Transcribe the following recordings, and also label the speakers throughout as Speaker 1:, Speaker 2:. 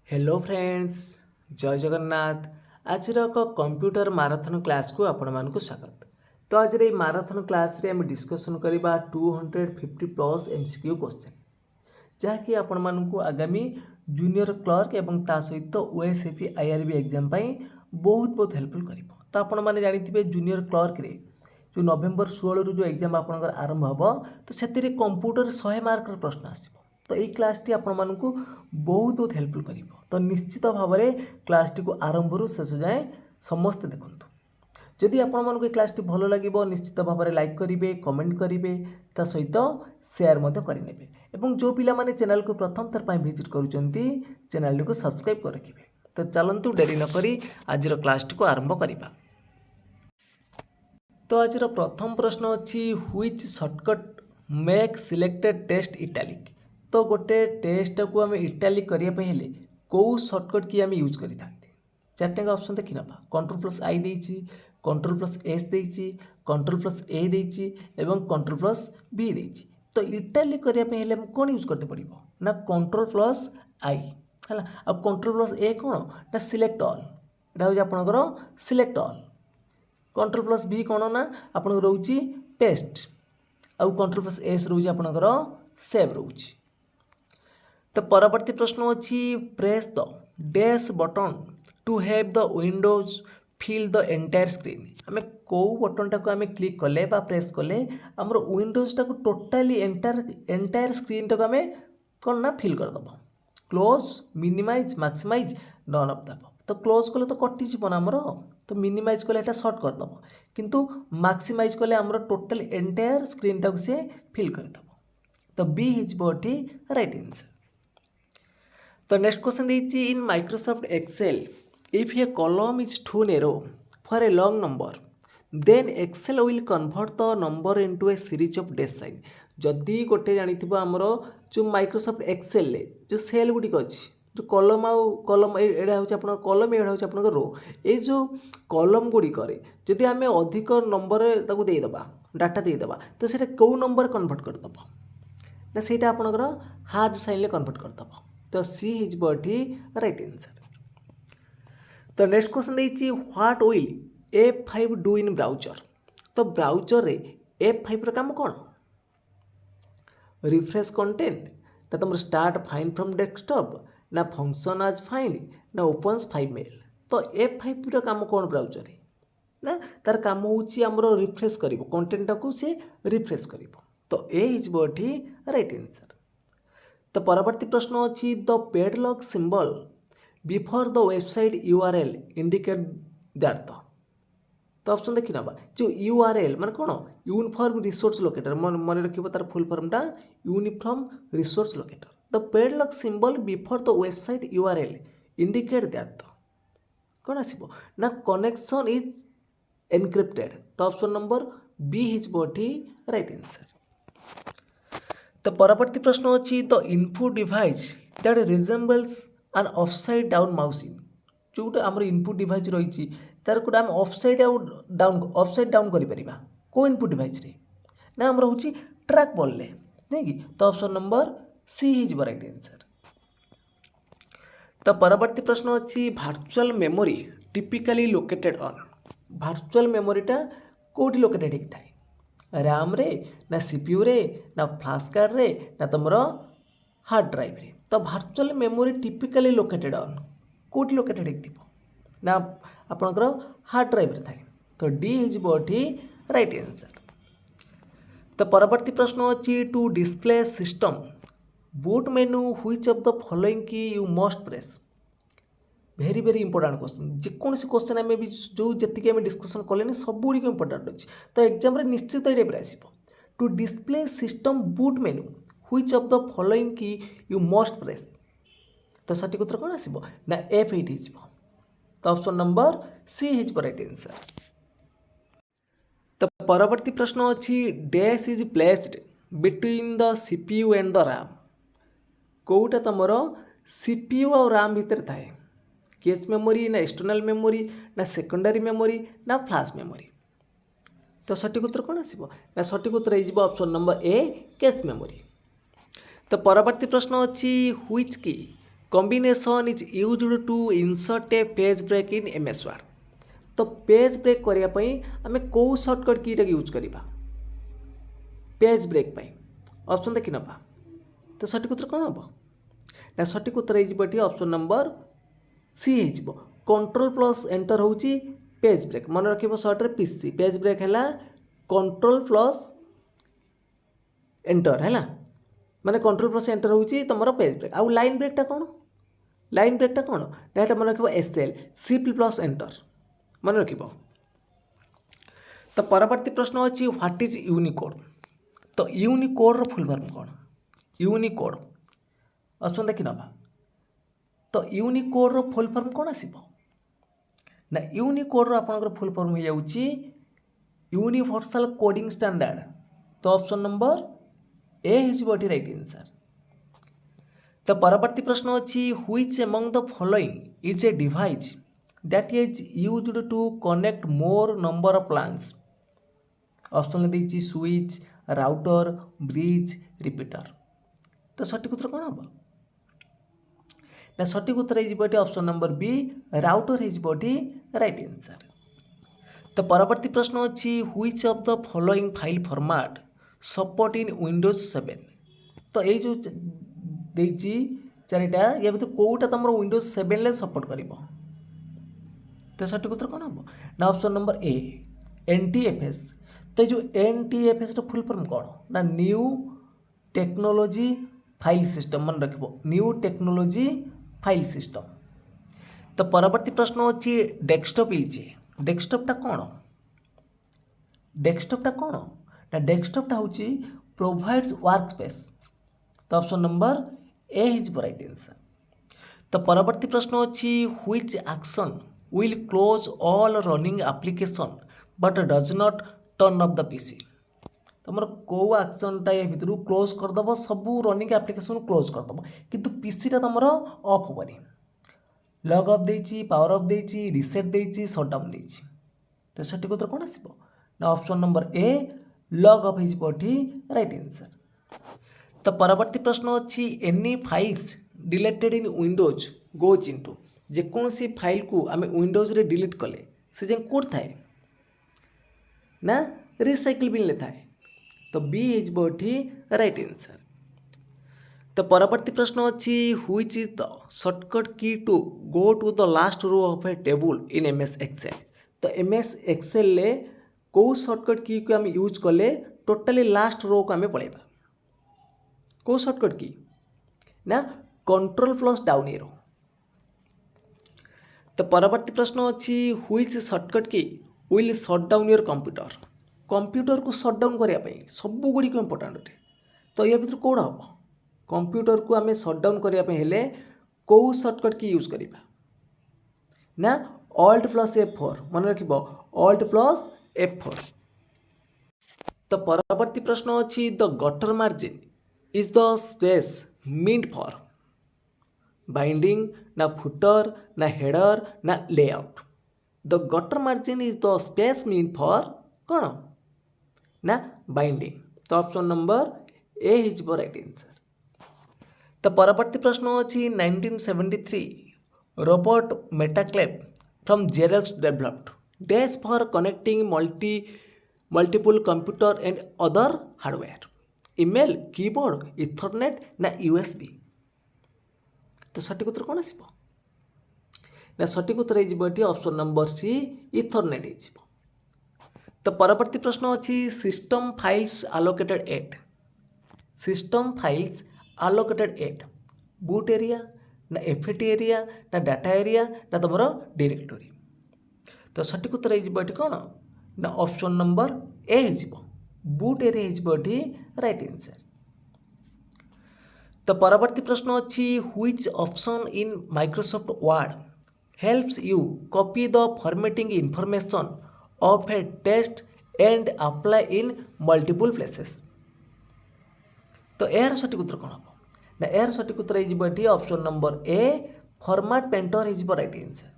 Speaker 1: Hello friends, जय जगन्नाथ। आज एक कंप्यूटर माराथन क्लास को आपण मानक स्वागत। तो आज ये माराथन क्लास रे हम डिस्कशन करबा 250 प्लस एमसीक्यू क्वेश्चन जहाँकि आपण मानक आगामी जूनियर क्लर्क एवं ता सहित ओएसएपी आईआरबी एग्जाम बहुत बहुत हेल्पफुल कर। तो आपण मैंने जानी जूनियर क्लर्क रे जो नवेम्बर 16 जो एग्जाम आपंकर आरंभ हम तो से कंप्यूटर 100 मार्कर प्रश्न आसो। तो यही क्लास टी आपण मानक बहुत बहुत हेल्पफुल कर। तो निश्चित भाव में क्लास टी को आरंभ शेष जाए समस्ते देखूँ। जदि आपण मानक क्लास टी भल लगे निश्चित भाव में लाइक करेंगे, कमेंट करेंगे, ता सहित सेयार करेंगे एवं जो पिला माने चैनल को प्रथम थर पर विजिट करुँच चैनल को सब्सक्राइब कर रखिए। तो चलतु डेरी नक आज क्लास टी को आरंभ करवा। तो आज प्रथम प्रश्न अच्छी which shortcut make selected text italic. तो गोटे टेक्स्ट को आम इटालिक करने हेले कौ शॉर्टकट की आम यूज करते चार्टे ऑप्शन देखी ना। कंट्रोल प्लस आई देछि, कंट्रोल प्लस एस देछि, कंट्रोल प्लस ए देछि एवं कंट्रोल प्लस बी देछि। तो इटालिक करने हेले कौन यूज करते पड़ो ना कंट्रोल प्लस आई है। अब कंट्रोल प्लस ए कौन ना सिलेक्ट ऑल, यहाँ हूँ आपंकर select all. Control plus B कौन ना आप रोचे पेस्ट, आउ कंट्रोल प्लस एस रोचे आपंकर सेव रोचे। तो परवर्ती प्रश्न अच्छी press the dash button to have the windows fill the entire screen. आम कौ बटन टाक आम क्लिक कले प्रेस कले आमर विंडोज टाक टोटाली एंटायर स्क्रीन टाक आम कौन ना फिल करदेव। Close, minimize, maximize, none of the. तो क्लोज कले तो कटिजी ना आमर, तो मिनिमाइज कले यहाँ सर्ट करदेव, किंतु मैक्सिमाइज कले आमर टोटाल एंटायर स्क्रीन टाक से फिल करदेव। तो बी हिजबी राइट आंसर। तो नेक्स्ट क्वेश्चन देछि in Microsoft Excel if a column is too narrow for a long number then Excel will convert the number into a series of dash sign. जदि गोटे जानी आमर जो माइक्रोसॉफ्ट एक्सेल जो cell गुड़िक अच्छी जो कलम आउ कलम एड़ा हूँ आप कलम एड़ा हूँ आप रो ये जो कलम गुड़िक जदि आम अधिक नंबर देदेबा डाटा देदेबा तो सीटा कौ नंबर कन्वर्ट करदेव ना सीटा आपंकर हाज साइन कन्वर्ट करदेव। तो सी हिजबी राइट आंसर। तो नेक्स्ट क्वेश्चन देछि what will F5 do in browser. तो ब्राउजर रे F5 काम कौन रिफ्रेश कंटेंट ना तुम स्टार्ट फाइंड फ्रॉम डेस्कटॉप ना फंक्शन आज फाइंड ना ओपन्स 5 मेल। तो F5 काम कौन ब्राउजर रे ना तार काम होउछि हमरो रिफ्रेश करिवो कंटेंट को से रिफ्रेश करिवो। तो ए हिजबी राइट आंसर। तो परवर्ती प्रश्न अच्छी the padlock symbol before the website URL indicate that the. तो ऑप्शन देखी ना जो यूआरएल मान कौन यूनिफॉर्म रिसोर्स लोकेटर मन रखिए तार फुल फॉर्मटा uniform resource locator. The padlock symbol before the website URL indicate that the कौन आसो ना कनेक्शन इज एनक्रिप्टेड। तो ऑप्शन नंबर बी हिजबी राइट आंसर। तो परवर्ती प्रश्न अच्छी the input device that resembles an upside down mouse in. जोटा आम इनपुट डिवाइस रही तार गोटे आम ऑफसाइड ऑफसाइड डाउन करा को इनपुट डिवाइस रे ना आम हूँ ट्रैक बॉल नहीं कि। तो option number C is right answer. तो परवर्ती प्रश्न अच्छी virtual memory typically located on. Virtual मेमोरीटा कौटी लोकेटेड होता है रैम रे ना सीपीयू रे ना फ्लैश कार्ड रे ना तुम हार्ड ड्राइव रे। तो virtual memory typically located on कौटी लोकेटेड हो ना आपंकर हार्ड ड्राइव रे थाए। तो डी हिजबी राइट आंसर। तो परवर्ती प्रश्न अच्छी to display system boot menu which of the following key you must press. Very very important question जेकोसी क्वेश्चन आम भी जो जी आम डिस्कसन कले सब गुड़िक इंपोर्टाट अच्छी। तो एग्जाम निश्चित ये टाइप आसो to display system boot menu which of the following key you must press. तो सठिक उत्तर कौन आसो ना F8 हो। तो option number C is right answer. तो परवर्ती प्रश्न अच्छी dash is placed between the CPU and the RAM. कौटा तुम सीपीयू और रैम भितर थाए कैश मेमोरी ना एक्सटर्नल मेमोरी ना सेकेंडरी मेमोरी ना फ्लैश मेमोरी। तो सठिक उत्तर कौन आसो ना सठिक उत्तर हो option number A cache memory. तो परवर्ती प्रश्न अच्छी which key combination is used to insert a page break in MS Word. तो पेज ब्रेक करने आम कौ सर्टकट की यूज करवा पेज ब्रेक ऑप्शन देखि नवा। तो सठिक उत्तर कौन हम ना सठिक उत्तर हो ऑप्शन नंबर सी हो कंट्रोल प्लस एंटर हूँ पेज ब्रेक मन रख सर्ट्रे पीसी पेज ब्रेक है कंट्रोल प्लस एंटर है माने कंट्रोल प्लस एंटर हूँ तुम पेज ब्रेक आउ लाइन ब्रेकटा कौन लाइन ब्रेकटा कौन ना मन रख एसएल शिफ्ट प्लस एंटर मन रख। तो परवर्ती प्रश्न अच्छी व्हाट इज यूनिकोड। तो यूनिकोड फुल फॉर्म कौन यूनिकोड ऑप्शन देखि नवा। तो यूनिकोड फुल फॉर्म कौन आसिबो ना यूनिकोड आपनकर फुल फॉर्म हो जाउची यूनिवर्सल कोडिंग स्टैंडर्ड। तो ऑप्शन नंबर ए हिजबोटी राइट आंसर। तो परवर्ती प्रश्न अच्छी which among the following is a device that is used to connect more number of lines. ऑप्शन देछि स्विच राउटर ब्रिज रिपीटर। तो सठिक उत्तर कौन हम ना सठिक उत्तर हो ऑप्शन नंबर बी राउटर होटी राइट आंसर। तो परवर्ती प्रश्न अच्छी which of the following file format support in Windows 7। तो ये जो देछि चारिटा या भीतर कोटा तुम विंडोज 7 ले सपोर्ट करिवो। तो सठिक उत्तर कौन हम ना ऑप्शन नंबर ए NTFS। तो जो NTFS फुल फॉर्म कौन ना न्यू टेक्नोलॉजी फाइल सिस्टम मन रखिबो न्यू टेक्नोलॉजी फाइल सिस्टम। तो परवर्ती प्रश्न अच्छी डेस्कटॉप डेस्कटॉपटा कौन ना डेस्कटॉपटा हूँ प्रोवाइड्स वर्क स्पेस। तो option number A is right answer. तो परवर्ती प्रश्न अच्छी which action will close all running application but does not turn off the PC. तुम कौ एक्शनटा ये भितर क्लोज करदेव सबू रनिंग एप्लिकेशन क्लोज करदेव किंतु पीसीटा तुम ऑफ हेनी लॉग ऑफ देछि पावर ऑफ देछि रिसेट देछि शटडाउन देछि। तो सठिक उत्तर कौन आसिबो ना option number A log off हिजबोठी राइट आंसर। तो परवर्ती प्रश्न अच्छी any files deleted in Windows goes into जेकोसी फाइल को आम विंडोज रे डिलीट कले से जे कोड थाए ना रिसाइकिल बिन ले थाए। तो बी हिजबोठी राइट आंसर। तो परवर्ती प्रश्न अच्छी which is the shortcut key to go to the last row of a table in MS Excel. तो MS एक्सेल ले कौ शॉर्टकट की को आम यूज कले टोटाली लास्ट रो को आम पलैबा कौ शॉर्टकट की ना कंट्रोल प्लस डाउन एरो। तो परवर्ती प्रश्न अच्छी व्हिच शॉर्टकट की will shut down your computer. Computer को शट डाउन करने सब गुड़िक इंपोर्टाट अटे। तो या भर कौन हम कंप्यूटर को आम शट डाउन करने कौ शॉर्टकट की यूज करवा ना Alt प्लस F4 मन रख Alt प्लस F4। तो परवर्ती प्रश्न अच्छी the gutter margin is the space meant for binding ना फुटर ना हेडर ना layout. The gutter margin is the space meant for कौन ना बाइंडिंग। तो option number A is right answer. तो परवर्ती प्रश्न अच्छी 1973 Robert Metcalfe from Xerox developed dash for connecting multiple computer and other hardware email keyboard Ethernet ना USB। तो सठिक उत्तर कौन आसिबो ना सठिक उत्तर हो ऑप्शन नंबर सी इथरनेट हो। तो परवर्ती प्रश्न अच्छी system files allocated at boot area ना FAT एरिया ना डाटा एरिया ना तुम डायरेक्टरी। तो सठिक उत्तर हो कौन ना ऑप्शन नंबर ए हो बूट एरिया हो राइट आंसर। तो परवर्ती प्रश्न अच्छी which option in Microsoft word helps you copy the formatting information of A text and apply in multiple places. तो यार सठिक उत्तर कौन हम ना यार सठिक उत्तर हो option number A format painter हो राइट आंसर।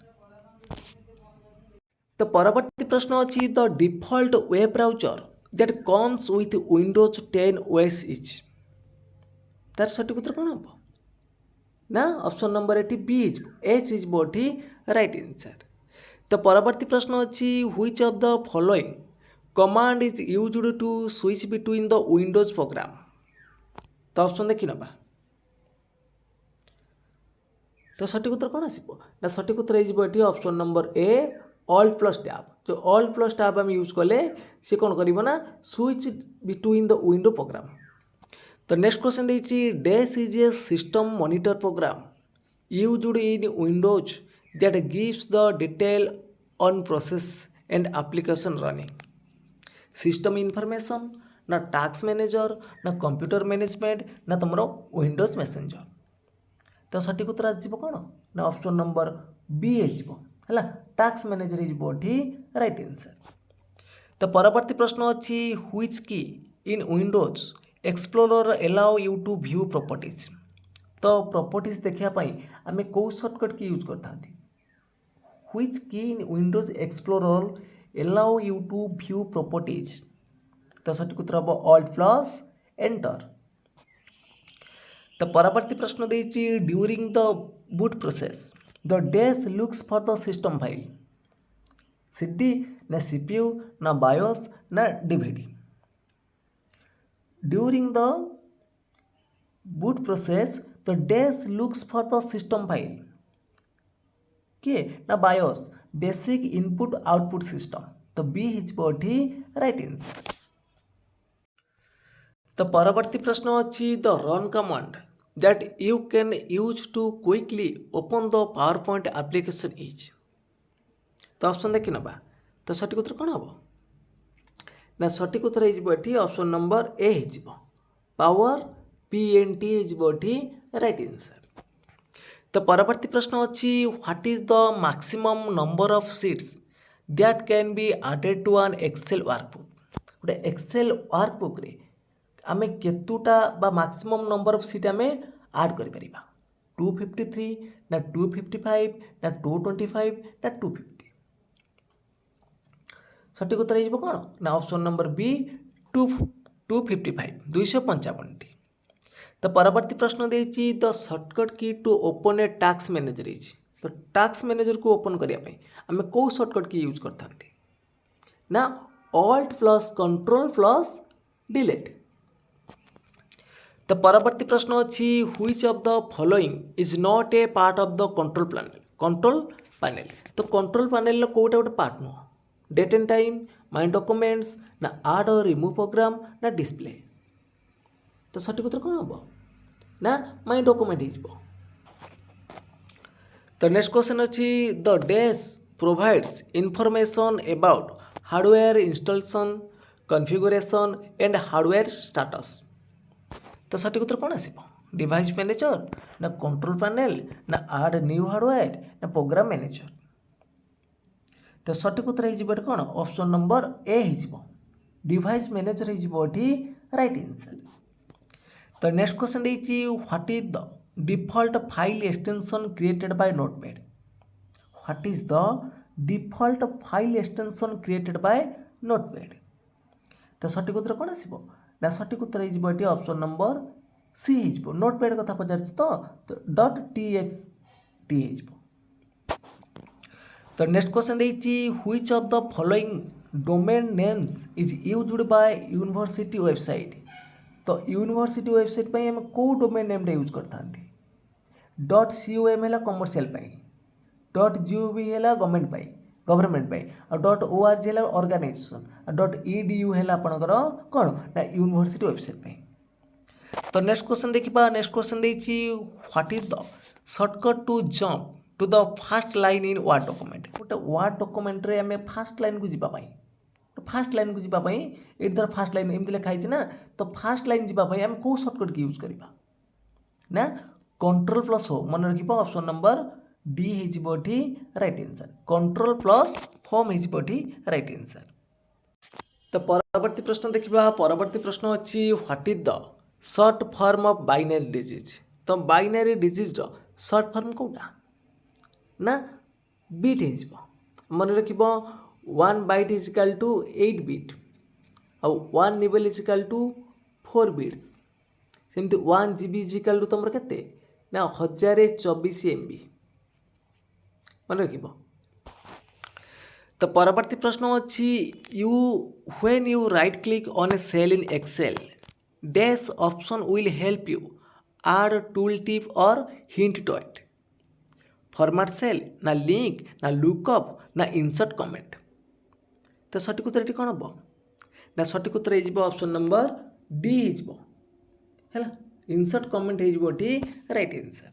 Speaker 1: तो परवर्ती प्रश्न अच्छी the default web browser that comes with windows 10 OS इज। तार सठिक उत्तर कौन हम ना option number A T B H is both right answer. तो परवर्ती प्रश्न अच्छी which of the following command is used to switch between the windows program. तो ऑप्शन देखि नबा। तो सठिक उत्तर कौन आसो ना सठिक उत्तर ये option number A alt plus tab. जो ऑल्ट प्लस टैब आम यूज कले सी कौन कर switch between the window program. तो नेक्स्ट क्वेश्चन देखिए dash is a system monitor program used in Windows that gives the detail on process and application running. System information ना task manager ना computer management ना तुम Windows messenger. तो सठिक उत्तर आसो कौन ना ऑप्शन नंबर बी है task manager is right answer. तो परवर्ती प्रश्न अच्छी which key in Windows Explorer allow you to view properties. तो प्रॉपर्टीज देखापी आम कौ सर्टकट की यूज करता which key in Windows Explorer allow you to view properties. तो सठिक उत्तर हम ऑल्ट प्लस एंटर। तो परवर्ती प्रश्न देती during the boot process the dash looks for the system file CD ना सीपीयू ना बायोस ना DVD. During the boot process the dash looks for the system file के ना BIOS basic input output system. तो B is both right answer. तो परवर्ती प्रश्न अच्छी the run command that you can use to quickly open the PowerPoint application is। तो option देखि नबा। तो सठिक उत्तर कौन हम ना सठिक उत्तर ये ऑप्शन नंबर ए हो power PNT is right answer. तो परवर्ती प्रश्न अच्छी what is the maximum number of sheets that can be added to an Excel workbook. गोटे एक्सेल वर्कबुक रे आम केतुटा बा मैक्सिमम नंबर ऑफ सीट आम ऐड कर 253 ना 255 ना 225 ना 250। सठिक उत्तर हो कौन ना ऑप्शन नंबर बी 255 255टी। तो परवर्ती प्रश्न देती the shortcut key to open a task manager is. तो टास्क मैनेजर को ओपन करने आम कौ सर्टकट की यूज करता ना alt plus control plus delete. तो परवर्ती प्रश्न अच्छी which of the following is not a part of the control panel. तो कंट्रोल पैनल कोटा गोटे पार्ट नुह date and time my documents ना ऐड और रिमूव प्रोग्राम ना डिस्प्ले। तो सठिक उत्तर कौन हम ना माय डॉक्यूमेंट हो। तो नेक्स्ट क्वेश्चन अच्छी the dash provides information about hardware installation configuration and hardware status. तो सठिक उत्तर कौन आसो डिवाइस मैनेजर ना कंट्रोल पैनल ना ऐड न्यू हार्डवेयर ना प्रोग्राम मैनेजर। तो सठिक उत्तर हो कौन ऑप्शन नंबर ए हो डिवाइस मैनेजर हो राइट आंसर। तो नेक्स्ट क्वेश्चन देखिए what is the default file extension created by notepad. What is the default file extension created by notepad. तो सठिक उत्तर कौन आसो ना सठिक उत्तर हो ऑप्शन नंबर सी हो नोटपैड कथा पचार तो .txt हो। तो नेक्स्ट क्वेश्चन देखिए which of the following domain names is used by university website. तो यूनिवर्सिटी वेबसाइट पे हम को डोमेन नेम यूज करता .com है कमर्शियल .gov है गवर्नमेंट .org है ऑर्गेनाइजेशन .edu है आपंकर कौन ना यूनिवर्सिटी वेबसाइट पे। तो नेक्स्ट क्वेश्चन देखा नेक्स्ट क्वेश्चन देखिए what is the shortcut to jump to the first line in Word document. गोटे वर्ड डॉक्यूमेंट रे आम फास्ट लाइन को जावाई फास्ट लाइन को जावाई ये धर फास्ट लाइन एमती लिखाई ना तो फास्ट लाइन जावाई आम कौ शॉर्टकट की यूज करवा ना कंट्रोल प्लस हो मन रख ऑप्शन नंबर डी हो right answer control plus home हो राइट आंसर। तो परवर्ती प्रश्न देखा परवर्ती प्रश्न अच्छी what is the short form of binary digit. तो बाइनरी डिजिज शॉर्ट फॉर्म कौटा ना बिट हो मन रख 1 byte is equal to 8 bit आउ 1 nibble is equal to 4 bits सेमती 1 GB इज इक्वल टू तुम के ना 1024 MB मन रख। तो परवर्ती प्रश्न अच्छी you when you right click on a cell in Excel dash option will help you add tool tip or hint to it format cell ना लिंक ना लुकअप ना इंसर्ट कमेंट। तो सठिक उत्तर ये कौन हम ना सठिक उत्तर हो ऑप्शन नंबर डी है इंसर्ट कमेंट हो राइट आंसर।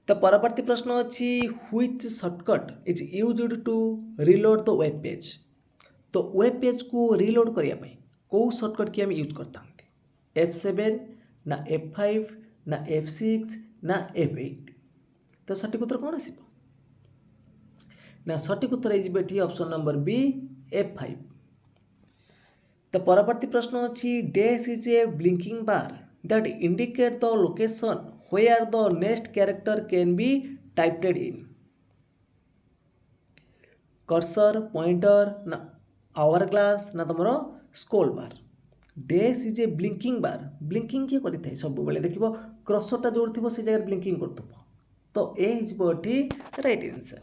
Speaker 1: तो परवर्ती प्रश्न अच्छी which shortcut is used to reload the web page. तो वेब पेज को रिलोड करने कौ शॉर्टकट की यूज करता F7 ना F5 ना F6 ना F8। तो सठिक उत्तर कौन आस ना सठिक उत्तर ये ऑप्शन नंबर बी F5। तो परवर्ती प्रश्न अच्छी dash is A blinking bar that indicate the location where the next character can be typed in। Cursor pointer ना आवर ग्लास ना तुम scroll bar. Dash is A blinking bar blinking किए करें सब बेले देख क्रसरटा जो थी से जगह ब्लिंकिंग कर तो ए राइट आंसर।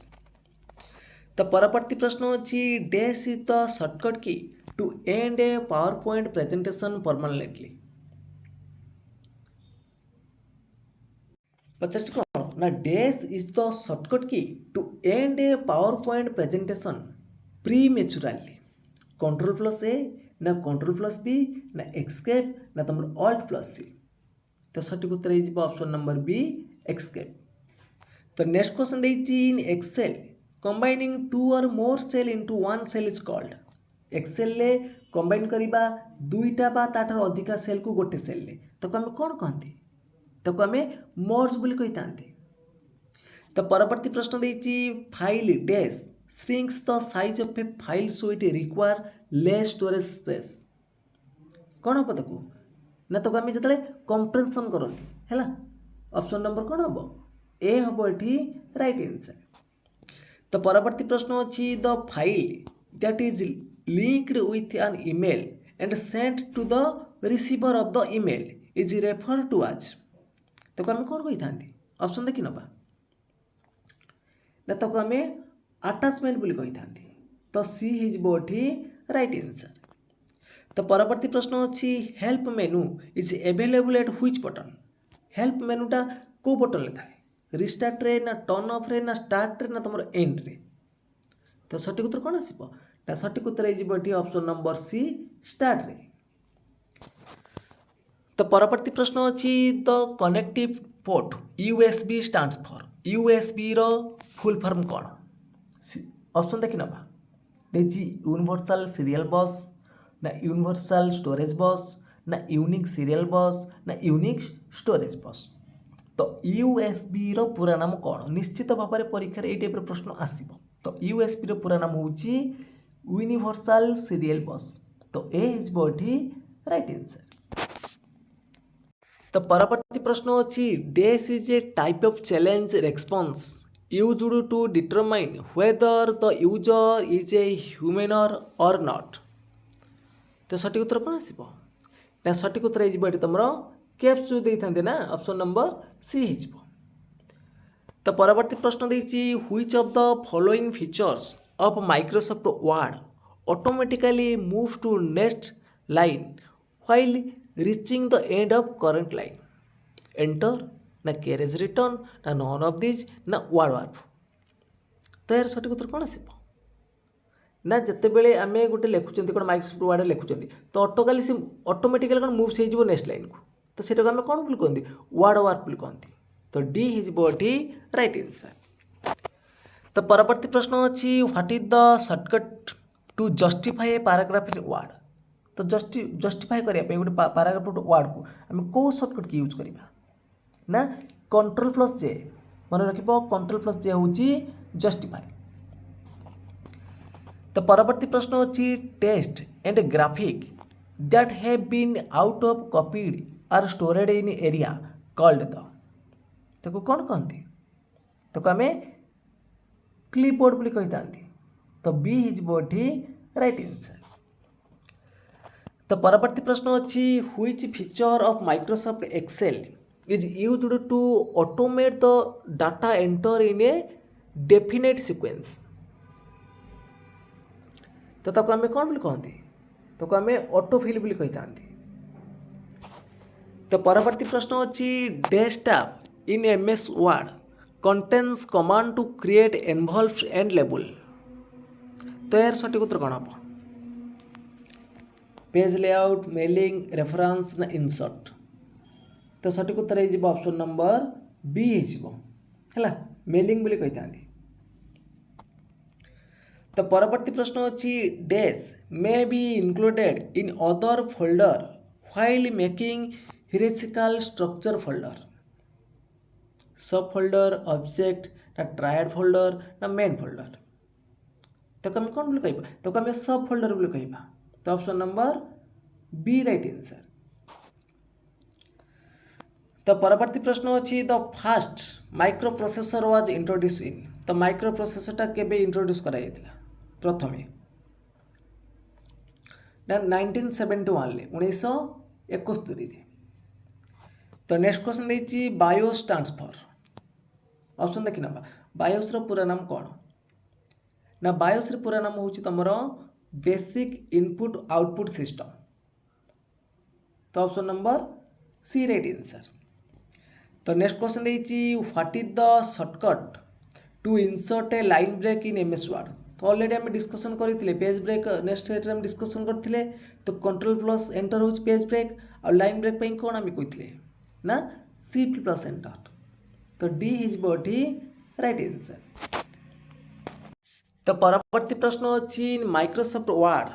Speaker 1: तो परवर्ती प्रश्न अच्छी dash is the shortcut key to end a power point presentation permanently. पचास कौन ना dash is the shortcut key to end a power point presentation prematurely. Control plus A ना कंट्रोल प्लस बी ना escape ना तुम alt plus C. तो सठिक उत्तर हो ऑप्शन नंबर बी एक्सकेप। तो नेक्स्ट क्वेश्चन देखिए in Excel combining two or more cells into one cell is called. Excel ले कंबाइन करवा दुईटा बा ताठार अधिका सेल को गोटे सेल ले तो आम कौन कहते तो आम मर्ज बोली कही था। तो परवर्ती प्रश्न देखिए file dash shrinks the size of A file so it require less storage space. कौन हम ताको ना तो आम जो कंप्रेंशन करती है ऑप्शन नंबर कौन हम ए हम ये राइट आंसर। तो परवर्ती प्रश्न अच्छी the file that is linked with an email and sent to the receiver of the email is refer to as. तो आम कौन कही था ऑप्शन देखी नवा ना तो आम अटैचमेंट बोली कही था तो सी हो राइट आंसर। तो परवर्ती प्रश्न अच्छी help menu is available at which button. Help मेनूटा को बटन था रिस्टार्ट रे ना टर्न ऑफ रे ना स्टार्ट रे ना तुम एंड रे। तो सठिक उत्तर कौन आसो ना सठिक उत्तर हो ऑप्शन नंबर सी स्टार्ट रे। तो परवर्ती प्रश्न अच्छी the connective port USB stands for USB रो फुल फॉर्म कौन ऑप्शन देखी नवा देखिए यूनिवर्सल सीरियल बस ना यूनिवर्सल स्टोरेज बस ना यूनिक सीरियल बस ना यूनिक स्टोरेज बस। तो USB रो पूरा नाम कौन निश्चित भाव में परीक्षा ये टाइप प्रश्न आसो। तो USB रो पूरा नाम हूँ यूनिवर्सल सीरियल बस। तो ए राइट आंसर। तो परवर्ती प्रश्न अच्छी dash is a type of challenge response used to determine whether the user is a human or not. तो सठिक उत्तर कौन आसो ना सठिक उत्तर ये तुम कैप्स जो देते ना ऑप्शन नंबर सी हो। तो परवर्ती प्रश्न देखिए which of the following features of Microsoft Word automatically move to next line while reaching the end of current line. Enter ना कैरेज रिटर्न ना नॉन ऑफ दिज ना वर्ड वार्प। तो यार सठिक उत्तर कौन आसो ना जिते बड़े आम गोटे लिखुं कौन माइक्रोसॉफ्ट वर्ड लिखुं तो ऑटोकाली से ऑटोमेटिकली कौन मूव हो नेक्स्ट लाइन को तो सेटा आम कौन बोली कहते वर्ड वार्प बोली कहते। तो डी हो राइट आंसर। तो परवर्ती प्रश्न अच्छी what is the shortcut to justify a paragraph in Word. तो जस्टिफाई करने गोटे पैराग्राफ वर्ड को आम कौ शॉर्टकट की यूज करवा ना कंट्रोल प्लस जे मन रख कंट्रोल प्लस जे हूँ जस्टिफाई। तो परवर्ती प्रश्न अच्छी text and graphic that have been out of copied are stored in area called the. तो कौन कहती तो आम क्लिपबोर्ड बोली कही था। तो बी हो राइट आंसर। तो परवर्ती प्रश्न अच्छी which feature of Microsoft Excel is used to automate the data enter in a definite sequence. तो ताको आमे कौन बोली कहती ताको आमे ऑटोफिल बोली कही थांती। तो परवर्ती प्रश्न अच्छी desktop in MS Word contains command to create envelope and label. तो यार सठिक उत्तर कौन हम पेज लेआउट मेलिंग रेफरेंस ना इंसर्ट। तो सठिक उत्तर हो ऑप्शन नंबर बी है मेलिंग बोली कही थांती। तो परवर्ती प्रश्न अच्छी dash may be included in other folder while making hierarchical structure folder. Sub folder object ना ट्रायड फोल्डर ना मेन फोल्डर। तो कम कौन बोली कहबा तो कम सब फोल्डर बोली कहबा। तो option number B right answer. तो परवर्ती प्रश्न अच्छी the first microprocessor was introduce in. तो माइक्रो प्रोसेसरटा केबे इंट्रोड्यूस कराई प्रथमे ना 1971 ले 1971। तो नेक्स्ट क्वेश्चन देखिए बायोस ट्रांसफर ऑप्शन देखी ना बायोस रो पूरा नाम कौन ना बायोस रो पूरा नाम होची तमर बेसिक इनपुट आउटपुट सिस्टम। तो option number C right answer. तो नेक्स्ट क्वेश्चन देखिए what is the shortcut to insert a line break in MS Word. तो ऑलरेडी आम डिस्कसन करते पेज ब्रेक नेक्स्ट स्लाइड में डिस्कसन करते। तो कंट्रोल प्लस एंटर हो पेज ब्रेक और लाइन ब्रेक पे कौन आम कहते ना शिफ्ट प्लस एंटर। तो डी इज राइट आंसर। तो परवर्ती प्रश्न अच्छी in Microsoft Word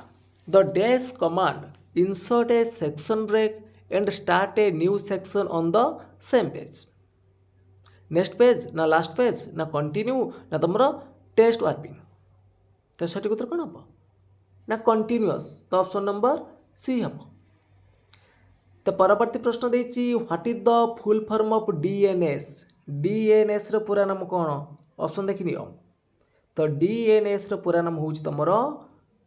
Speaker 1: the dash command insert a section break and start a new section on the same page. Next page ना लास्ट पेज ना कंटिन्यू ना तुम test warping. तो सठिक उत्तर कौन हम ना कंटिन्यूअस। तो ऑप्शन नंबर सी हम। तो परवर्ती प्रश्न देखिए what is the full form of DNS. DNS रो पूरा नाम कौन ऑप्शन देखी नियो। तो डीएनएस रो पूरा नाम हूँ तुम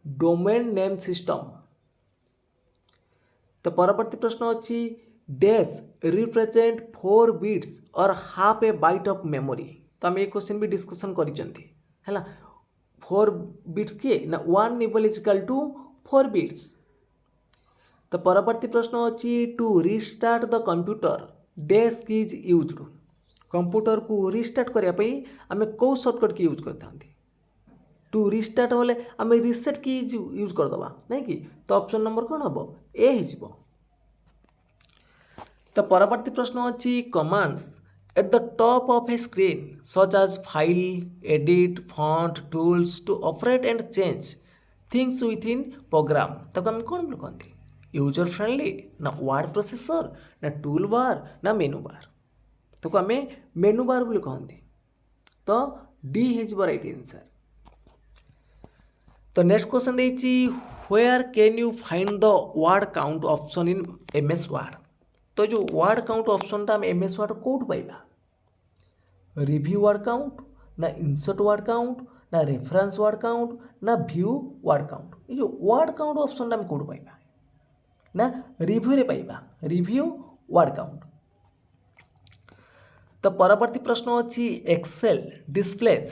Speaker 1: डोमेन नेम सिस्टम। तो परवर्ती प्रश्न अच्छी डैश रिप्रेजेंट 4 बिट्स और half A bite of memory. तो आम ये क्वेश्चन भी डिस्कसन है 4 बिट्स किए ना 1 निबल इजिकल टू 4 बिट्स। तो परवर्ती प्रश्न अच्छी to restart the computer dash keys used. Computer को रिस्टार्ट करने आम कौ सर्टकट की यूज करता टू रिस्टार्ट होले आम रिसेट की यूज करदे नहीं कि। तो ऑप्शन नंबर कौन हम ए हो। तो परवर्ती प्रश्न अच्छी commands at the top of a screen such as file edit font tools to operate and change things within program. तक आम कौन बोल कहते यूजर फ्रेंडली ना वर्ड प्रोसेसर ना टूल बार ना मेनू बार। तो आम मेनू बार बोल कहते। तो डी हो राइट आंसर। तो नेक्स्ट क्वेश्चन देखिए where can you find the word count option in MS Word. तो जो वर्ड काउंट ऑप्शन टा एमएस वर्ड कौट पाइबा रिव्यू वर्ड काउंट ना इंसर्ट वर्ड काउंट ना रेफरेंस वर्ड काउंट ना व्यू वर्ड काउंट। ये जो वर्ड काउंट ऑप्शन टा कौट पाइबा ना रिव्यू रे पाइबा रिव्यू वर्ड काउंट। तो परवर्ती प्रश्न अच्छी Excel displays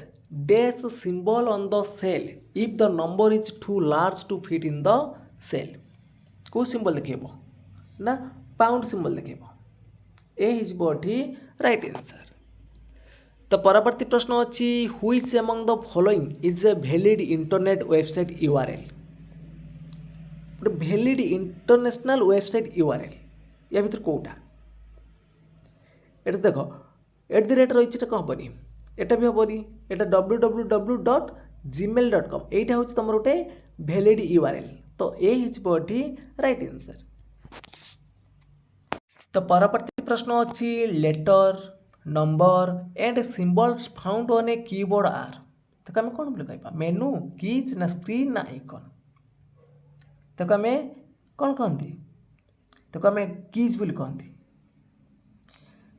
Speaker 1: dash symbol on the cell if the number is too large to fit in the cell। को सिंबल देखेब ना पाउंड सिंबल देखेब ए हिजबठी राइट आंसर। तो परवर्ती प्रश्न अच्छी which among the following is a valid internet website URL. गोटे valid international website URL या भीतर कौटा ये देख एट द रेट रही हेनी एटा भी हेनी एटा www.gmail.com एटा हूँ तुम गोटे वैलिड यूआरएल। तो ए हिजबठी राइट आंसर। तो परवर्ती प्रश्न अच्छी letter number and symbols found on a keyboard are. तो आम कौन बोल कह मेनू कीज ना स्क्रीन ना आइकन। तो आम कौन कहती तो आम कीज बोली कहती।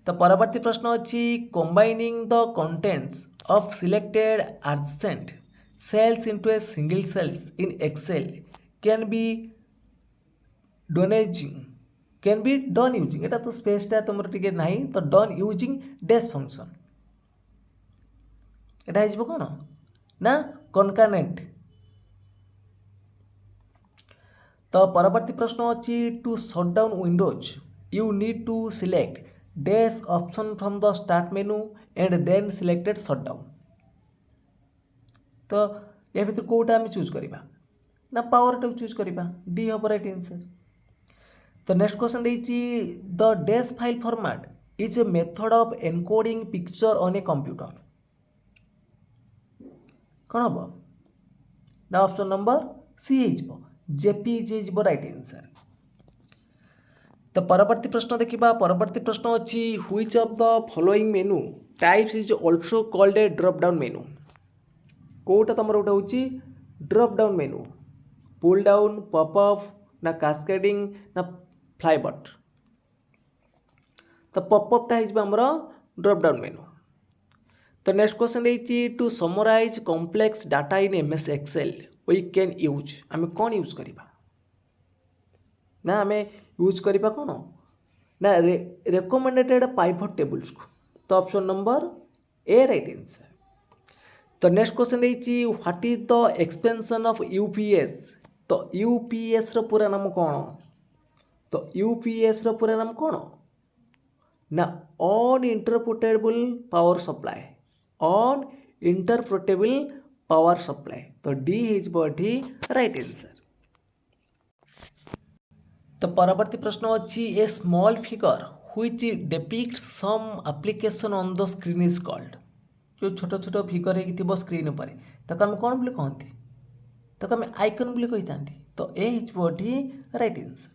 Speaker 1: तो परवर्ती प्रश्न अच्छी combining the contents of selected adjacent cells into a single cells in Excel can be डोनेजिंग। कैन बी डन यूजिंग एटा तो स्पेसटा तुम टिके नहीं तो डन यूजिंग डैश फंक्शन एटा हो कौन ना कनकानेंट। तो परवर्ती प्रश्न अच्छी to shut down Windows you need to select dash option from the start menu and then selected shut down. तो या भर कौटा आम चूज करवा ना पावर टाक चूज करवा डी हम राइट आंसर। तो नेक्स्ट क्वेश्चन देती the dash file format is a method of encoding picture on a computer कौन हम ना ऑप्शन नंबर सी जेपीजी हो राइट आंसर। तो परवर्ती प्रश्न देखा परवर्ती प्रश्न अच्छी which of the following menu types is also called a drop down menu कौटा तुम गोटे हूँ drop down menu pull down popup ना कास्केडिंग ना फ्लाईबट। तो पॉपअपटा होमर ड्रॉप डाउन मेनू। तो नेक्स्ट क्वेश्चन देती to summarize complex data in MS Excel we can use आम कौन यूज करवा ना आम यूज करवा कौन ना रेकमेंडेड पाइवट टेबल्स को। तो option number A right answer. तो नेक्स्ट क्वेश्चन देती what is the expansion of UPS. तो यूपीएस रो पूरा नाम कौन तो यूपीएस रो पूरा नाम कौन ना on interpretable power supply on interpretable power supply. तो D is body right answer. तो परवर्ती प्रश्न अच्छी a small figure which depicts some application on the screen is called जो छोट छोट फिगर हो स्क्रीन पर ताको आम कौन बोली कहती ताको आम आइकन बोली कही था। तो A is body right answer.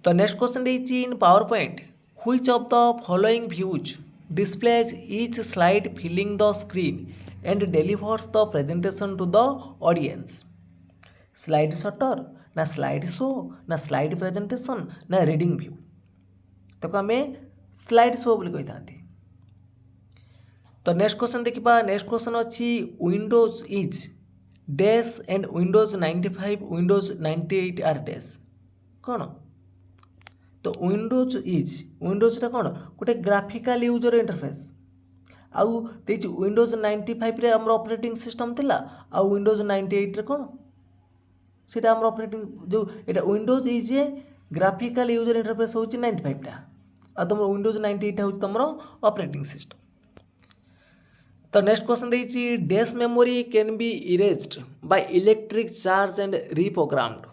Speaker 1: तो नेक्स्ट क्वेश्चन देती in power point which of the following views displays each slide filling the screen and delivers the presentation to the audience. Slide shutter ना slide show ना slide presentation ना reading view ताको आम slide show बोली कही था। तो next question देखा नेक्स्ट क्वेश्चन अच्छी Windows is dash and Windows 95 Windows 98 are dash कौन। तो विंडोजटा कौन गोटे ग्राफिकल यूजर इंटरफेस आउ विंडोज 95 रे हमर ऑपरेटिंग सिस्टम थिला आउ विंडोज 98 रे कौन सीटा हमर ऑपरेटिंग जो एटा Windows is a graphical user interface होची 95 टा आ तुम विंडोज 98 होची तुम ऑपरेटिंग सिस्टम। तो नेक्स्ट क्वेश्चन देती dash memory can be erased by electric charge and reprogrammed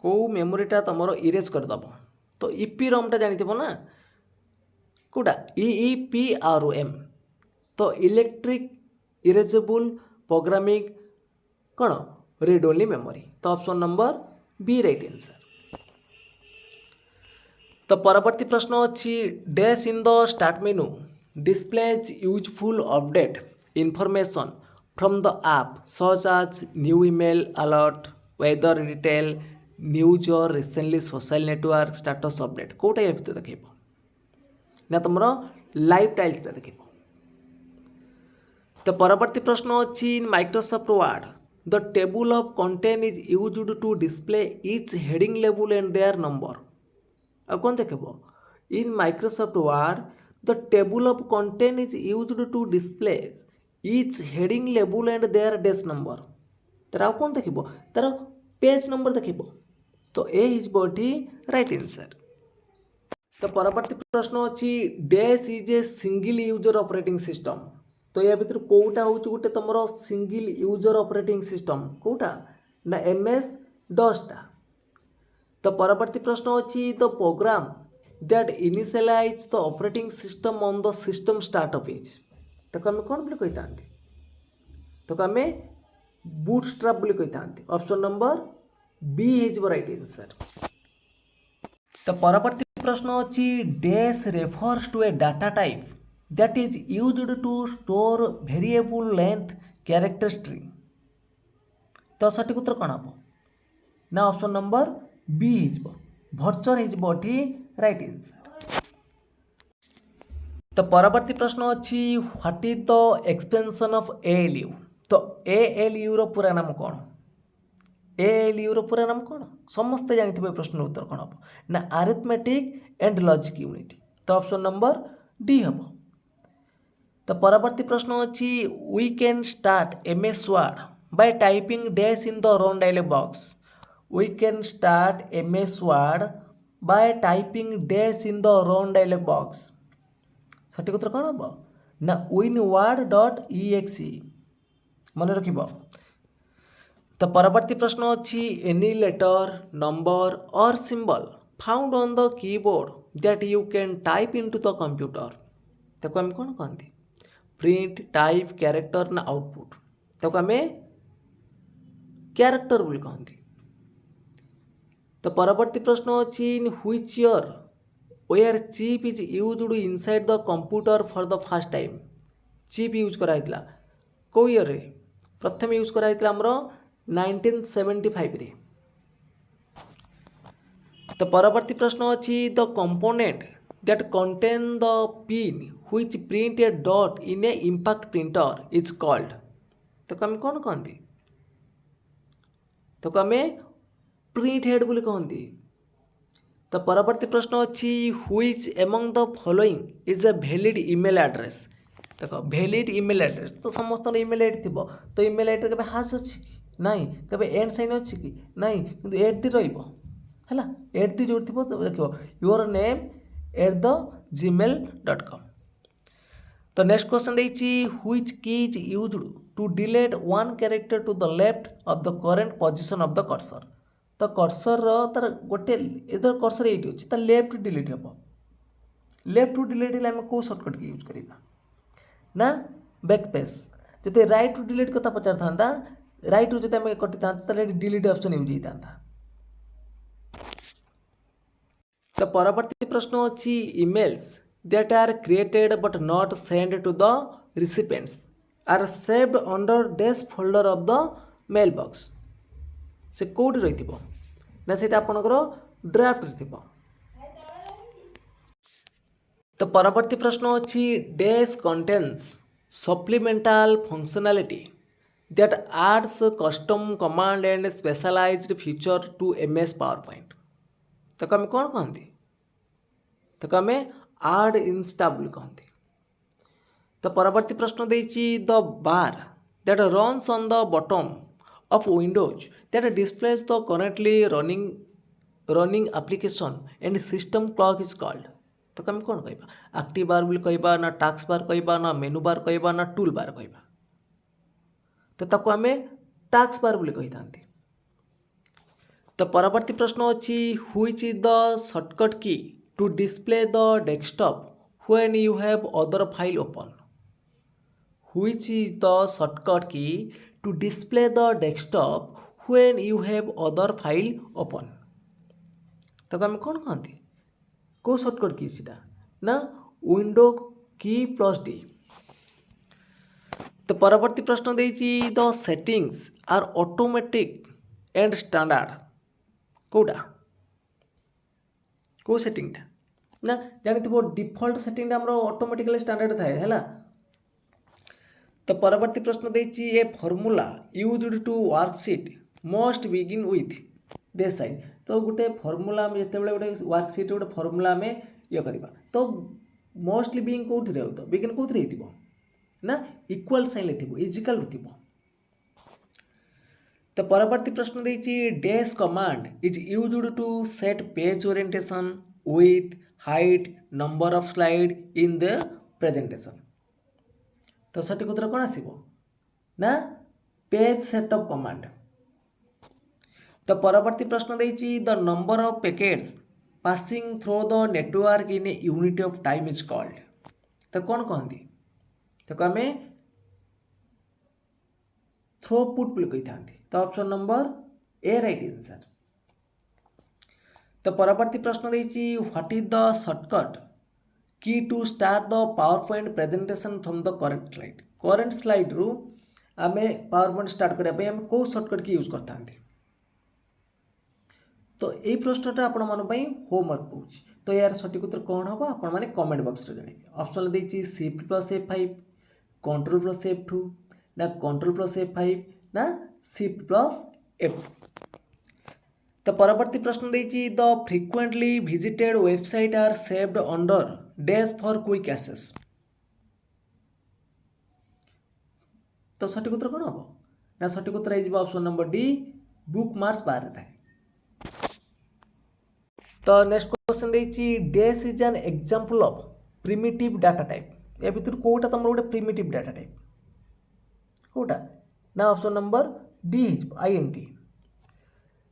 Speaker 1: को मेमोरीटा तुम इरेज करदेव। तो ईपी रॉमटा जानी ना कौटा EEPROM। तो इलेक्ट्रिक इरेजेबल प्रोग्रामिंग कौन रीड ओनली मेमोरी। तो option number B right answer. तो परवर्ती प्रश्न अच्छी dash in the start menu displays useful update information from the app such as new email alert weather detail news or recently social network status update कोटा ये भितर देखिबो ना तुमरो live tiles देखिबो। तो परवर्ती प्रश्न अच्छी in Microsoft Word the table of content is used to display each heading label and their number आ कौन देखिबो in Microsoft Word the table of content is used to display each heading label and their dash number। तर आउ कौन देखिबो तार page number देखिबो। तो A is body right answer. तो परवर्ती प्रश्न अच्छी dash is a single user operating system. तो या भीतर कोटा हूँ गोटे तुम सिंगल यूजर ऑपरेटिंग सिस्टम कोटा ना MS DOS टा। तो परवर्ती प्रश्न अच्छी the program that initialize the operating system on the system startup page ताको आम कौन बोली कही था ताको आम बूटस्ट्रैप बोली कही था। Option number B is right answer. तो परवर्ती प्रश्न अच्छी dash refers to a data type that is used to store variable length character string. तो सठिक उत्तर कौन हम ना option number B is varchar is body right answer. तो परवर्ती प्रश्न अच्छी what is the expansion of ALU। तो ALU रो पूरा नाम कौन ALU रो पूरा नाम कौन समस्ते जानते प्रश्न उत्तर कौन हम ना अरिथमेटिक एंड लॉजिक यूनिट। तो ऑप्शन नंबर डी हम। तो परवर्ती प्रश्न अच्छी we can start MS Word by typing dash in the run dialog box। We can start MS Word by typing dash in the run dialog box। सठिक उत्तर कौन हम ना winword.exe मन रख। तो परवर्ती प्रश्न अच्छी any letter number or symbol found on the keyboard that you can type into the computer ताको हम कौन कहते प्रिंट टाइप कैरेक्टर ना आउटपुट ताको आम कैरेक्टर बोली कहते। तो परवर्ती प्रश्न अच्छी in which year were chip is used inside the computer for the first time. Chip use कराइला को ईयर रे प्रथम यूज कराइला हमरो 1975 रे। तो परवर्ती प्रश्न अच्छी the component that contain the pin which print A dot in A impact printer is called. तो आम कौन कहते तो आम प्रिंट हेड बोली कहते। तो परवर्ती प्रश्न अच्छी which among the following is a valid email address. देख वैलिड ईमेल एड्रेस तो समस्त ईमेल आईडी थी तो ईमेल आईडी के हाश अच्छी नाई कभी एंड साइन अच्छी कि नाई किंतु एट दी रही है एट दी जो थी देख योर नेम @gmail.com। तो नेक्स्ट क्वेश्चन देखिए which key is used to delete one character to the left of the current position of the cursor. तो कर्सर तार गोटे इधर कर्सर ये अच्छी लेफ्ट डिलीट हम लेफ्ट टू डिलीट है आम कौ सर्टकट यूज करवा ना बैकपेस। जब राइट टू डिलीट कथा पचार था राइट रू जो कटि था डिलीट ऑप्शन यूज होता। तो परवर्ती प्रश्न अच्छी emails that are created but not send to the recipients are saved under dash folder of the mail box. से कौटी रही ना से आपंकर ड्राफ्ट थी। तो परवर्ती प्रश्न अच्छी dash contains supplemental functionality that adds custom command and specialized feature to MS PowerPoint। तो आम कौन कहते तो आम add insta बोली कहते। तो परवर्ती प्रश्न देछि the bar that runs on the bottom of Windows that displays the currently running application and system clock is called। तो आम कौन कहवा एक्टिव बार बोली कहवा ना टास्क बार कहवा ना मेनू बार कहवा ना टूल बार कहवा। तो ताको आम टास्क बार बोली कही था। तो परवर्ती प्रश्न अच्छी which is the shortcut key to display the desktop when you have other file open. Which is the shortcut key to display the desktop when you have other file open. तो आम कौन कहते कौ शॉर्टकट की सीटा ना window की +D। तो परवर्ती प्रश्न देछि the settings are automatic and standard कोडा को सेटिंगटा ना जानी थो डिफॉल्ट सेटिंग हमरो ऑटोमेटिकली स्टैंडर्ड थाए हैला। तो परवर्ती प्रश्न देछि a formula used to worksheet must begin with the sign. तो गोटे फॉर्मूला हम जते बेले गोटे वर्कशीट गोटे फॉर्मूला में ये करबा तो मोस्टली बिगिन कोठी रहउ तो बिगिन कोठी रहिथिबो ना इक्वल साइन थी इजिकल थी। तो परवर्ती प्रश्न देछि dash command is used to set page orientation with height number of slide in the presentation. तो सठिक उत्तर कौन आसिबो ना पेज सेटअप कमांड। तो परवर्ती प्रश्न देछि the number of packets passing through the network in a unit of time is called. तो कौन कहती तो आम थ्रोपुट बोली कही था। तो option number A right answer. तो परवर्ती प्रश्न देछि what is the shortcut key to start the power point presentation from the current slide. Current slide रु आम पावर पॉइंट स्टार्ट करने कौ शॉर्टकट की यूज करता। तो यही प्रश्नटा आपण मानी होमवर्क हो। तो यार सठिक उत्तर कौन हम आपण मैंने कमेंट बॉक्स में जानवे। ऑप्शन देछि Shift+F5 Ctrl+F2 ना Ctrl+F5 ना Shift+F2। तो परवर्ती प्रश्न देछि the frequently visited website are saved under dash for quick access. तो सठिक उत्तर कौन हम ना सठिक उत्तर है option number D book marks बाहर थाए। तो नेक्स्ट क्वेश्चन देछि dash is an example of primitive data type. ए भितर कोटा तुम गोटे प्रिमिटिव डाटा टाइप कोटा ना ऑप्शन नंबर डी आईएनटी।